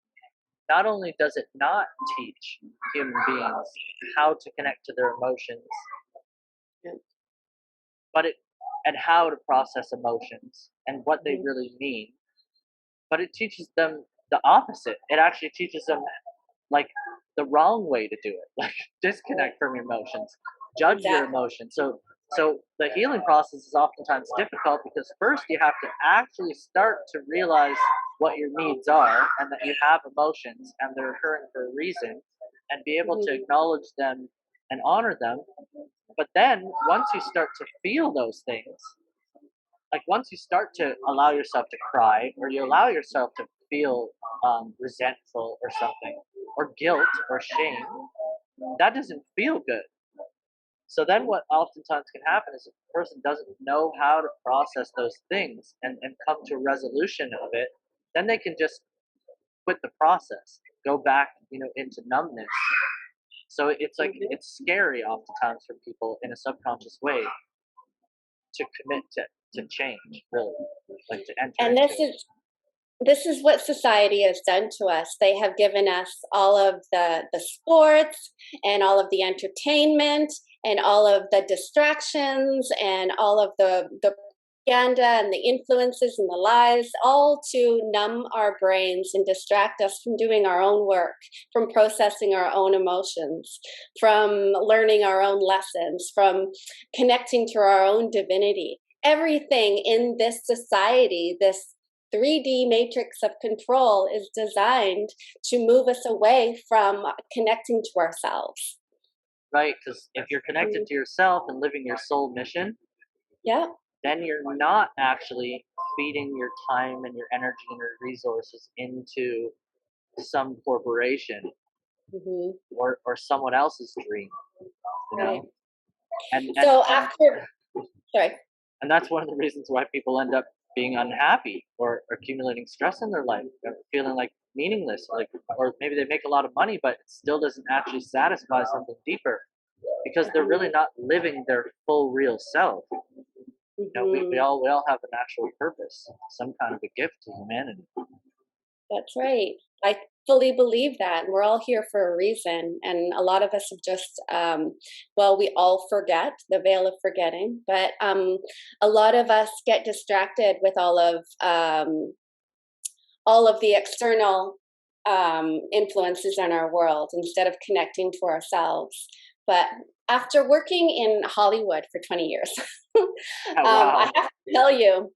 Not only does it not teach human beings how to connect to their emotions, Yeah. but it and how to process emotions and what they Mhm. really mean, but it teaches them the opposite. It actually teaches them like the wrong way to do it. Like disconnect from your emotions, judge your Exactly. emotions. So the healing process is oftentimes difficult because first you have to actually start to realize what your needs are and that you have emotions and they're occurring for a reason and be able to Mhm. acknowledge them and honor them. But then once you start to feel those things, like once you start to allow yourself to cry or you allow yourself to feel resentful or something or guilt or shame, that doesn't feel good. So then what oftentimes can happen is if a person doesn't know how to process those things and come to a resolution of it, then they can just quit the process, go back, into numbness. So it's like Mhm. it's scary oftentimes for people in a subconscious way to commit to change, really, like to enter And into it. this is what society has done to us. They have given us all of the sports and all of the entertainment and all of the distractions and all of the propaganda and the influences and the lies, all to numb our brains and distract us from doing our own work, from processing our own emotions, from learning our own lessons, from connecting to our own divinity. Everything in this society, this 3D matrix of control, is designed to move us away from connecting to ourselves. Right? Because if you're connected Mhm. to yourself and living your soul mission, Yeah. then you're not actually feeding your time and your energy and your resources into some corporation Hmm. or someone else's dream, you Right. know? And and So and after, sorry. and that's one of the reasons why people end up being unhappy or accumulating stress in their life, or feeling like meaningless, like or maybe they make a lot of money, but it still doesn't actually satisfy something deeper because they're really Hmm. not living their full real self. We Hmm. all have an actual purpose, some kind of a gift to humanity. That's right. I fully believe that. We're all here for a reason. And a lot of us have just, well, we all forget the veil of forgetting, but a lot of us get distracted with all of the external influences in our world instead of connecting to ourselves. But after working in Hollywood for 20 years, Oh, I wow. have to tell you,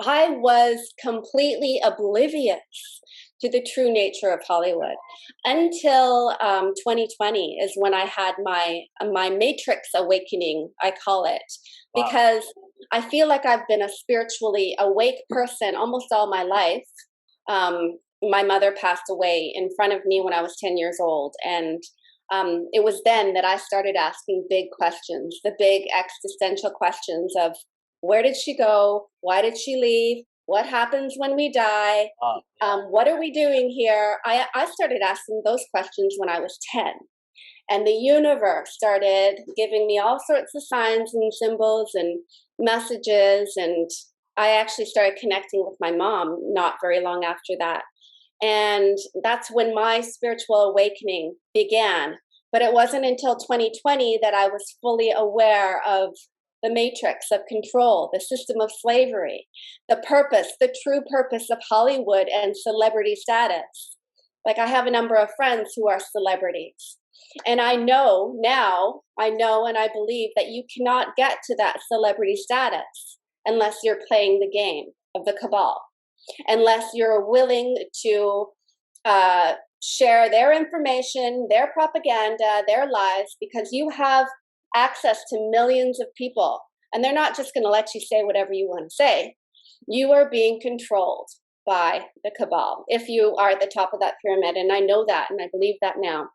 I was completely oblivious to the true nature of Hollywood until 2020 is when I had my matrix awakening, I call it, Wow. because I feel like I've been a spiritually awake person almost all my life. My mother passed away in front of me when I was 10 years old, and it was then that I started asking big questions, the big existential questions of where did she go? Why did she leave? What happens when we die? Yeah. What are we doing here? I started asking those questions when I was 10. And the universe started giving me all sorts of signs and symbols and messages. And I actually started connecting with my mom not very long after that. And that's when my spiritual awakening began. But it wasn't until 2020 that I was fully aware of the matrix of control, the system of slavery, the purpose, the true purpose of Hollywood and celebrity status. Like, I have a number of friends who are celebrities. And I know now, I know and I believe that you cannot get to that celebrity status unless you're playing the game of the cabal, unless you're willing to share their information, their propaganda, their lies, because you have access to millions of people. And they're not just going to let you say whatever you want to say. You are being controlled by the cabal if you are at the top of that pyramid. And I know that, and I believe that now,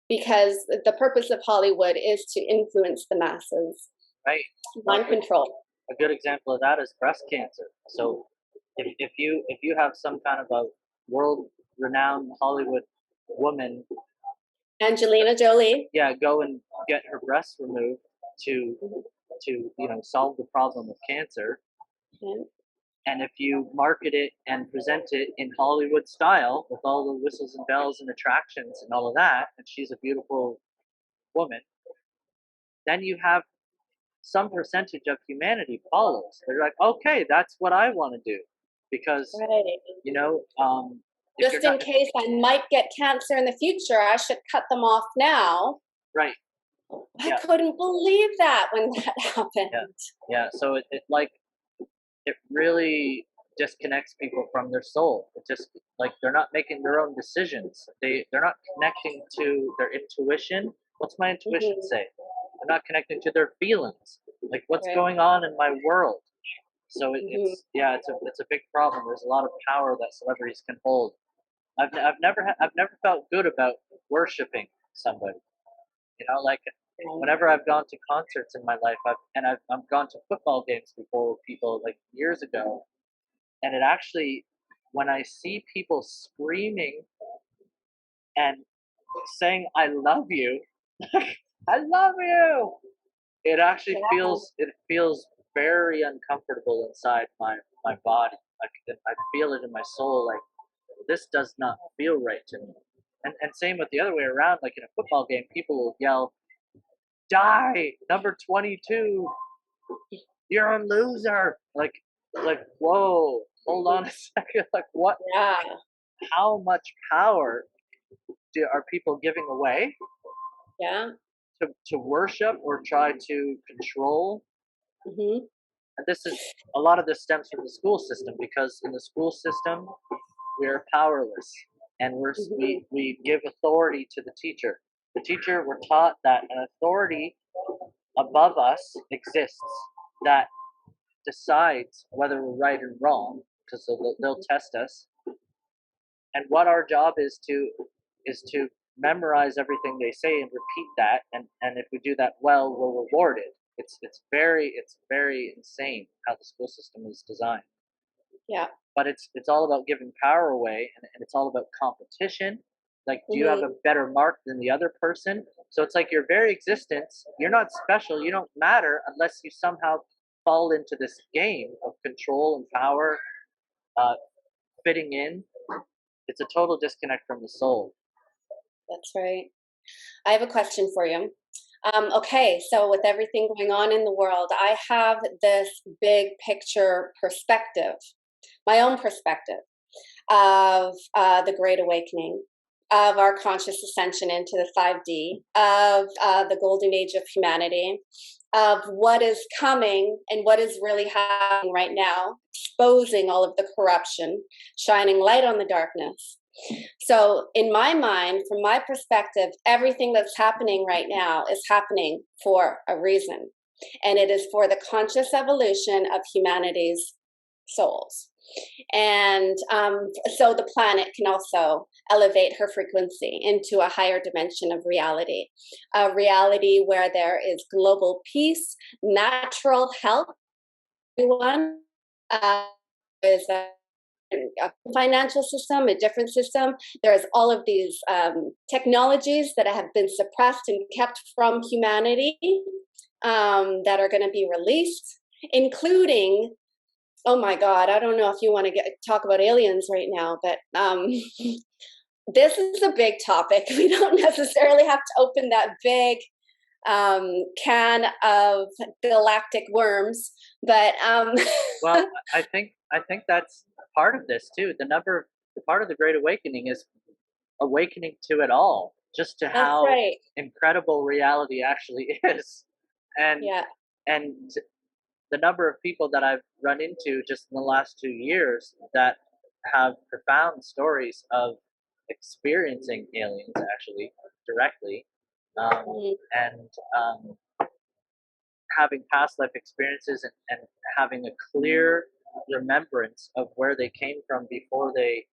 because the purpose of Hollywood is to influence the masses. Right. Mind control. A good example of that is breast cancer. So if you have some kind of a world renowned Hollywood woman, Angelina Jolie, yeah, go and get her breasts removed to solve the problem of cancer. yeah. And if you market it and present it in Hollywood style with all the whistles and bells and attractions and all of that, and she's a beautiful woman, then you have some percentage of humanity follows. They're like, okay, that's what I want to do, because Right. if Just you're in not case I might get cancer in the future, I should cut them off now. right, I yeah, couldn't believe that when that happened. yeah. So it really disconnects people from their soul. It just like they're not making their own decisions. They're not connecting to their intuition. What's my intuition Mm-hmm. say? They're not connecting to their feelings. Like what's Right. going on in my world? So Mm-hmm. it's a big problem. There's a lot of power that celebrities can hold. I've never felt good about worshiping somebody. Like whenever I've gone to concerts in my life, I've gone to football games before with people like years ago, and it actually, when I see people screaming and saying "I love you," I love you, it actually Yeah. feels very uncomfortable inside my body. I feel it in my soul. Like this does not feel right to me. And same with the other way around. Like in a football game, people will yell, "Die, number 22! You're a loser!" Like whoa, hold on a second. Like what? Yeah. How much power are people giving away Yeah. to worship or try to control? Mm-hmm. And this is a lot of this stems from the school system, because in the school system we're powerless, and Mm-hmm. we give authority to the teacher. The teacher, we're taught that an authority above us exists that decides whether we're right or wrong, because they'll test us, and what our job is to memorize everything they say and repeat that, and if we do that well, we're rewarded. It's very insane how the school system is designed. Yeah. But it's all about giving power away, and it's all about competition. Like, do you have Mm-hmm. a better mark than the other person? So it's like your very existence, you're not special, you don't matter unless you somehow fall into this game of control and power, uh, fitting in. It's a total disconnect from the soul. That's right. I have a question for you. Okay, so with everything going on in the world, I have this big picture perspective, my own perspective of the Great Awakening, of our conscious ascension into the 5D, of the golden age of humanity, of what is coming and what is really happening right now, exposing all of the corruption, shining light on the darkness. So, in my mind, from my perspective, everything that's happening right now is happening for a reason. And it is for the conscious evolution of humanity's souls. And so the planet can also elevate her frequency into a higher dimension of reality, a reality where there is global peace, natural health, everyone. Is a financial system, a different system. There's all of these technologies that have been suppressed and kept from humanity that are going to be released, including, oh my God, I don't know if you want to talk about aliens right now, but this is a big topic. We don't necessarily have to open that big can of galactic worms, but Well, I think that's part of this too. The part of the Great Awakening is awakening to it all. just to That's how right. incredible reality actually is. And Yeah. and the number of people that I've run into just in the last 2 years that have profound stories of experiencing aliens actually directly, um, Mhm. and having past life experiences, and having a clear remembrance of where they came from before they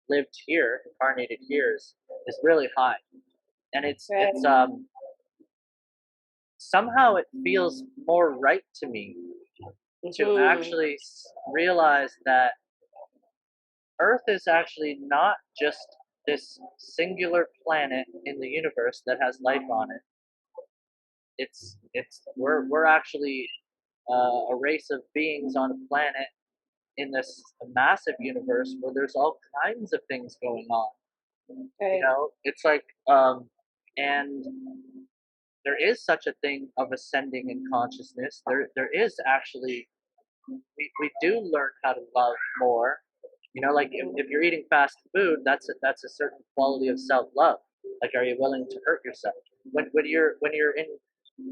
lived here, incarnated here, is really high. And Right. it's somehow it feels more right to me to Hmm. actually realize that Earth is actually not just this singular planet in the universe that has life on it. It's we're actually a race of beings on a planet in this massive universe where there's all kinds of things going on. You Right. know, it's like, and there is such a thing of ascending in consciousness. There is actually, we do learn how to love more. You know, like Mhm. if you're eating fast food, that's a certain quality of self love. Like, are you willing to hurt yourself? When you're in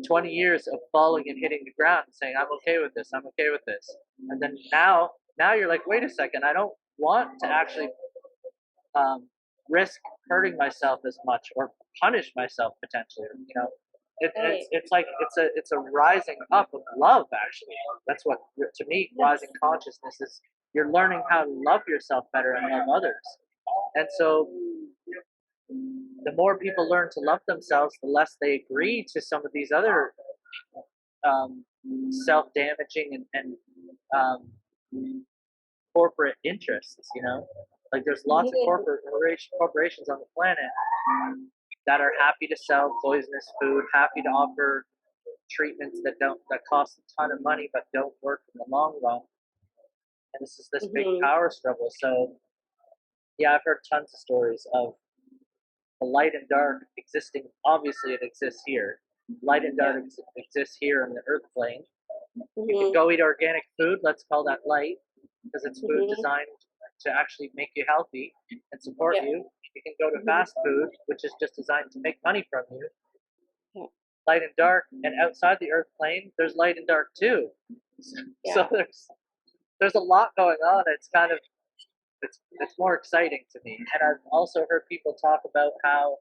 20 years of falling and hitting the ground and saying, I'm okay with this, I'm okay with this. And then now you're like, wait a second, I don't want to actually um, risk hurting myself as much or punish myself potentially. You know, Right. it's like it's a rising up of love. Actually, that's what to me rising Yes. consciousness is. You're learning how to love yourself better and love others. And so the more people learn to love themselves, the less they agree to some of these other um, self-damaging and corporate interests. You know, like there's lots of Mhm. corporations on the planet that are happy to sell poisonous food, happy to offer treatments that cost a ton of money but don't work in the long run. And this is this big Mhm. power struggle. So yeah, I've heard tons of stories of the light and dark existing. Obviously, it exists here. Light and dark Yeah. exists here on the earth plane. You can Mhm. go eat organic food. Let's call that light because it's food Mhm. designed to actually make you healthy and support Yeah. you. You can go to Mhm. fast food, which is just designed to make money from you. Yeah. Light and dark, and outside the earth plane there's light and dark too. So Yeah. there's a lot going on. It's kind of it's more exciting to me. And I've also heard people talk about how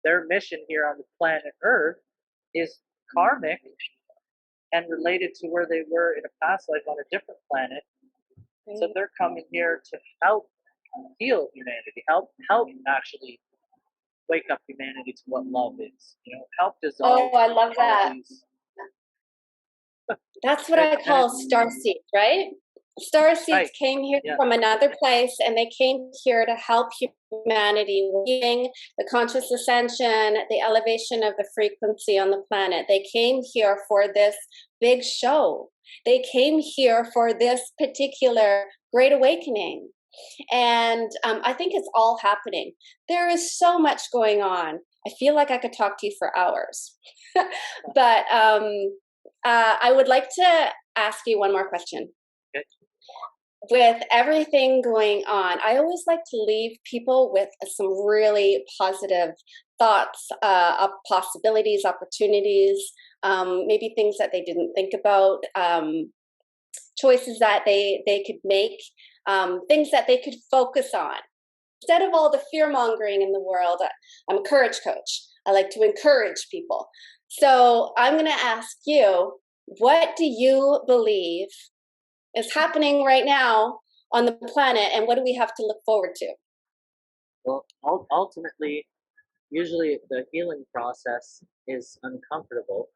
their mission here on the planet earth is karmic and related to where they were in a past life on a different planet. So Right. they're coming here to help heal humanity, help actually wake up humanity to what love is, you know, help dissolve Oh, I love all that. these. That's what and, I and call it's star seeds, right? Star seeds right. came here Yeah. from another place and they came here to help humanity healing, the conscious ascension, the elevation of the frequency on the planet. They came here for this big show. They came here for this particular great awakening. And I think it's all happening. There is so much going on. I feel like I could talk to you for hours. But I would like to ask you one more question. Okay. With everything going on, I always like to leave people with some really positive thoughts, of possibilities, opportunities, maybe things that they didn't think about, choices that they could make, things that they could focus on instead of all the fear mongering in the world. I'm a courage coach. I like to encourage people. So I'm going to ask you, what do you believe is happening right now on the planet, and what do we have to look forward to? Well, ultimately, usually the healing process is uncomfortable.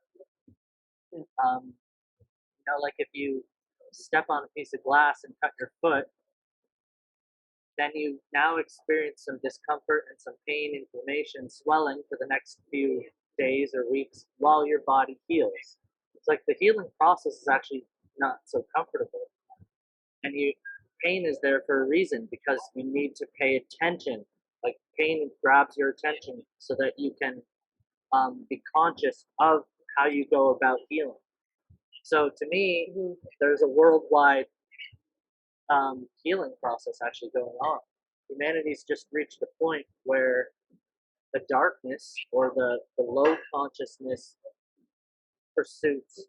You know, like if you step on a piece of glass and cut your foot, then you now experience some discomfort and some pain, inflammation, swelling for the next few days or weeks while your body heals. It's like the healing process is actually not so comfortable. And pain is there for a reason because you need to pay attention. Like pain grabs your attention so that you can be conscious of how you go about healing. So to me, Mhm. there's a worldwide healing process actually going on. Humanity's just reached a point where the darkness or the low consciousness pursuits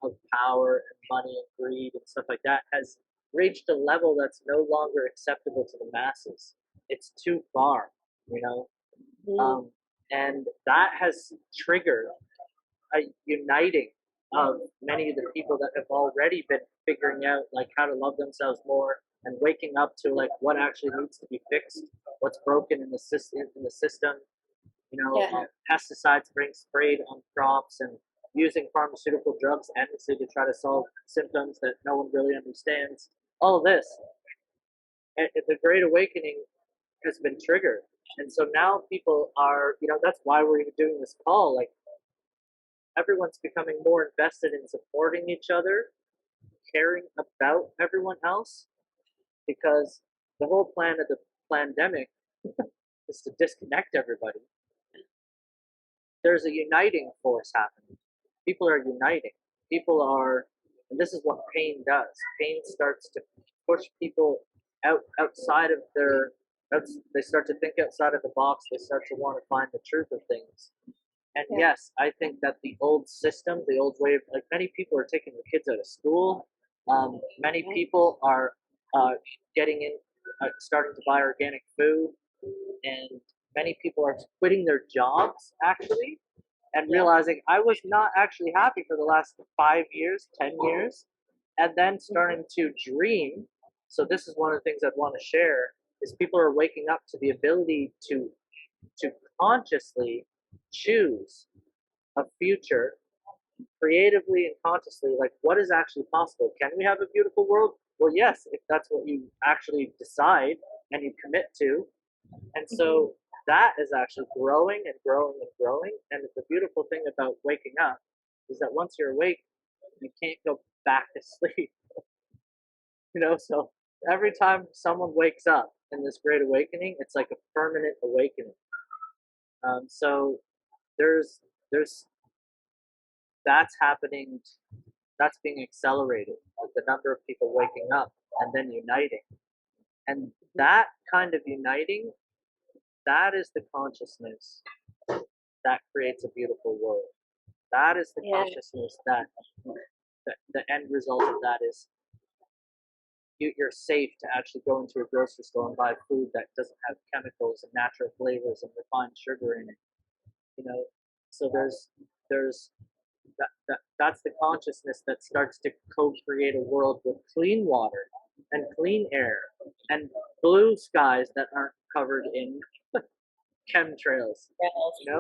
of power and money and greed and stuff like that has reached a level that's no longer acceptable to the masses. It's too far, you know? Mm. And that has triggered a uniting of many of the people that have already been figuring out like how to love themselves more and waking up to like what actually needs to be fixed, what's broken in the system. Yeah. Pesticides being sprayed on crops and using pharmaceutical drugs endlessly to try to solve symptoms that no one really understands. All this, the Great Awakening has been triggered, and so now people are, that's why we're even doing this call. Like everyone's becoming more invested in supporting each other, caring about everyone else, because the whole plan of the pandemic is to disconnect everybody. There's a uniting force happening. People are uniting. And this is what pain does. Pain starts to push people outside of they start to think outside of the box. They start to want to find the truth of things. And Yeah. yes, I think that the old system, the old way of, like many people are taking their kids out of school. Many people are getting in, starting to buy organic food, and many people are quitting their jobs actually and realizing I was not actually happy for the last 5 years, 10 years, and then starting to dream. So this is one of the things I'd want to share is people are waking up to the ability to consciously choose a future creatively and consciously, like what is actually possible. Can we have a beautiful world? Well, yes, if that's what you actually decide and you commit to. And so that is actually growing and growing and growing. And the beautiful thing about waking up is that once you're awake, you can't go back to sleep. So every time someone wakes up in this great awakening, it's like a permanent awakening. So there's that's happening, that's being accelerated with the number of people waking up and then uniting. And that kind of uniting, that is the consciousness that creates a beautiful world. That is the consciousness that the end result of that is you're safe to actually go into a grocery store and buy food that doesn't have chemicals and natural flavors and refined sugar in it. So that's the consciousness that starts to co-create a world with clean water and clean air and blue skies that aren't covered in chemtrails.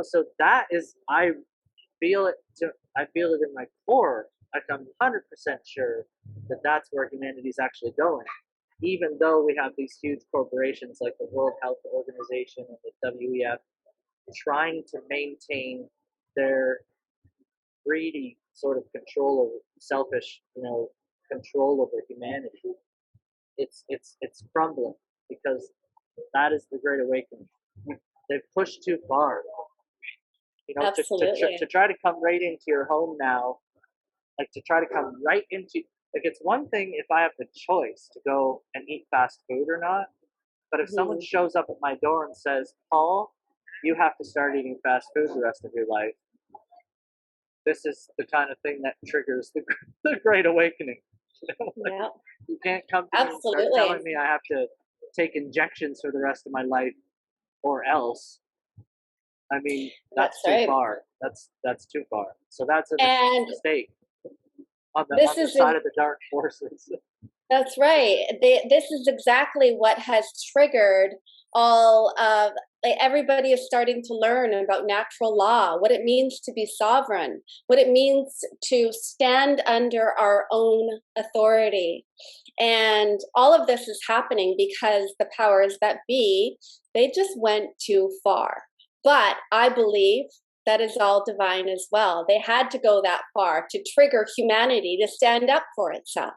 So that is, I feel it in my core. Like I'm 100% sure that that's where humanity is actually going. Even though we have these huge corporations like the World Health Organization and the WEF trying to maintain their greedy sort of control over selfish, control over humanity, it's crumbling because that is the Great Awakening. They've pushed too far. To try to come right into your home now, like to try to come right into, like it's one thing if I have the choice to go and eat fast food or not, but if someone shows up at my door and says, Paul, you have to start eating fast food the rest of your life, this is the kind of thing that triggers the Great Awakening. You can't come to me and start telling me I have to take injections for the rest of my life or else. I mean, that's too far. That's too far. So that's a mistake on the other side of the dark forces. That's right. This is exactly what has triggered all of, everybody is starting to learn about natural law, what it means to be sovereign, what it means to stand under our own authority. And all of this is happening because the powers that be, they just went too far. But I believe that is all divine as well. They had to go that far to trigger humanity to stand up for itself.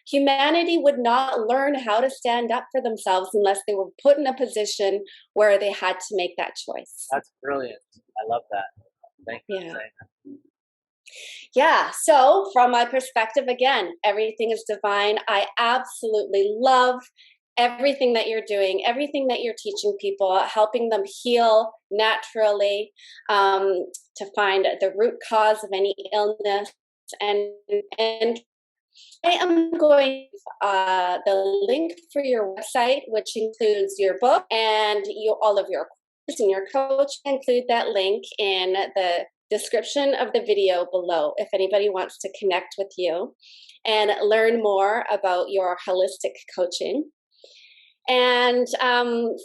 Humanity would not learn how to stand up for themselves unless they were put in a position where they had to make that choice. That's brilliant. I love that. Thank you for saying that. Yeah. So from my perspective, again, everything is divine. I absolutely love everything that you're doing, everything that you're teaching people, helping them heal naturally, to find the root cause of any illness. And I am going the link for your website, which includes your book and all of your courses and your coach. Include that link in the description of the video below if anybody wants to connect with you and learn more about your holistic coaching. And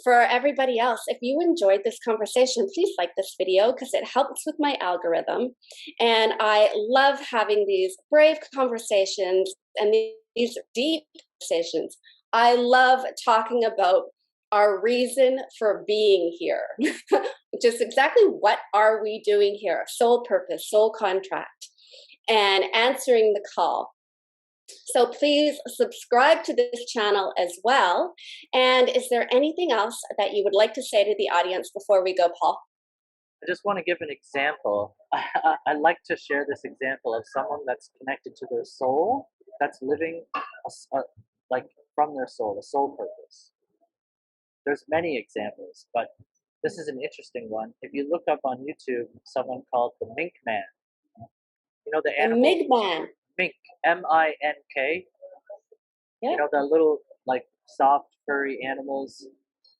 for everybody else, if you enjoyed this conversation, please like this video because it helps with my algorithm. And I love having these brave conversations and these deep conversations. I love talking about our reason for being here. Just exactly what are we doing here? Soul purpose, soul contract, and answering the call. So please subscribe to this channel as well. And is there anything else that you would like to say to the audience before we go, Paul? I just want to give an example. I like to share this example of someone that's connected to their soul, that's living like from their soul, a soul purpose. There's many examples, but this is an interesting one. If you look up on YouTube, someone called the Mink Man. You know the animal? The Mink Man. Mink, M-I-N-K. Yeah. You know, the little, like, soft, furry animals.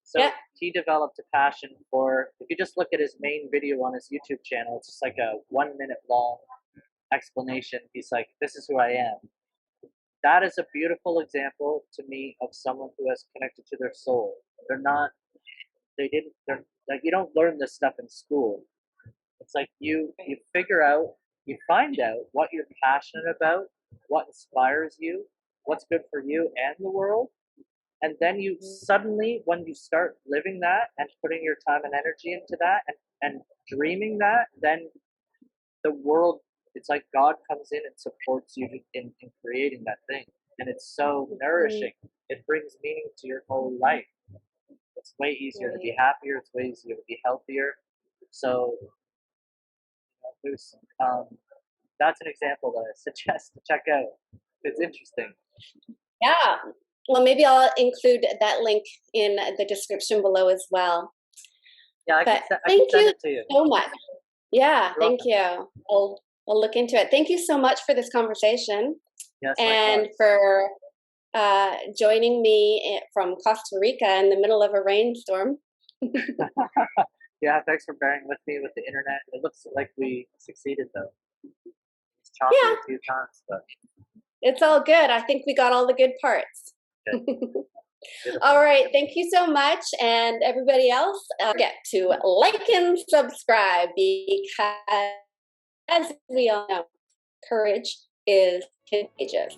So yeah. He developed a passion for, if you just look at his main video on his YouTube channel, it's just like a 1 minute long explanation. He's like, this is who I am. That is a beautiful example to me of someone who has connected to their soul. They're like, you don't learn this stuff in school. It's like you figure out, you find out what you're passionate about, what inspires you, what's good for you and the world. And then you suddenly, when you start living that and putting your time and energy into that and dreaming that, then the world, it's like God comes in and supports you in creating that thing. And it's so nourishing. It brings meaning to your whole life. It's way easier to be happier. It's way easier to be healthier. So that's an example that I suggest to check out. It's interesting. Yeah. Well, maybe I'll include that link in the description below as well. Yeah, I can send it to you. So much. Yeah, thank you. We'll look into it. Thank you so much for this conversation. Yes, and for joining me from Costa Rica in the middle of a rainstorm. Yeah, thanks for bearing with me with the internet. It looks like we succeeded though. It's choppy a few times, but it's all good. I think we got all the good parts. All right, thank you so much, and everybody else, get to like and subscribe because, as we all know, courage is contagious.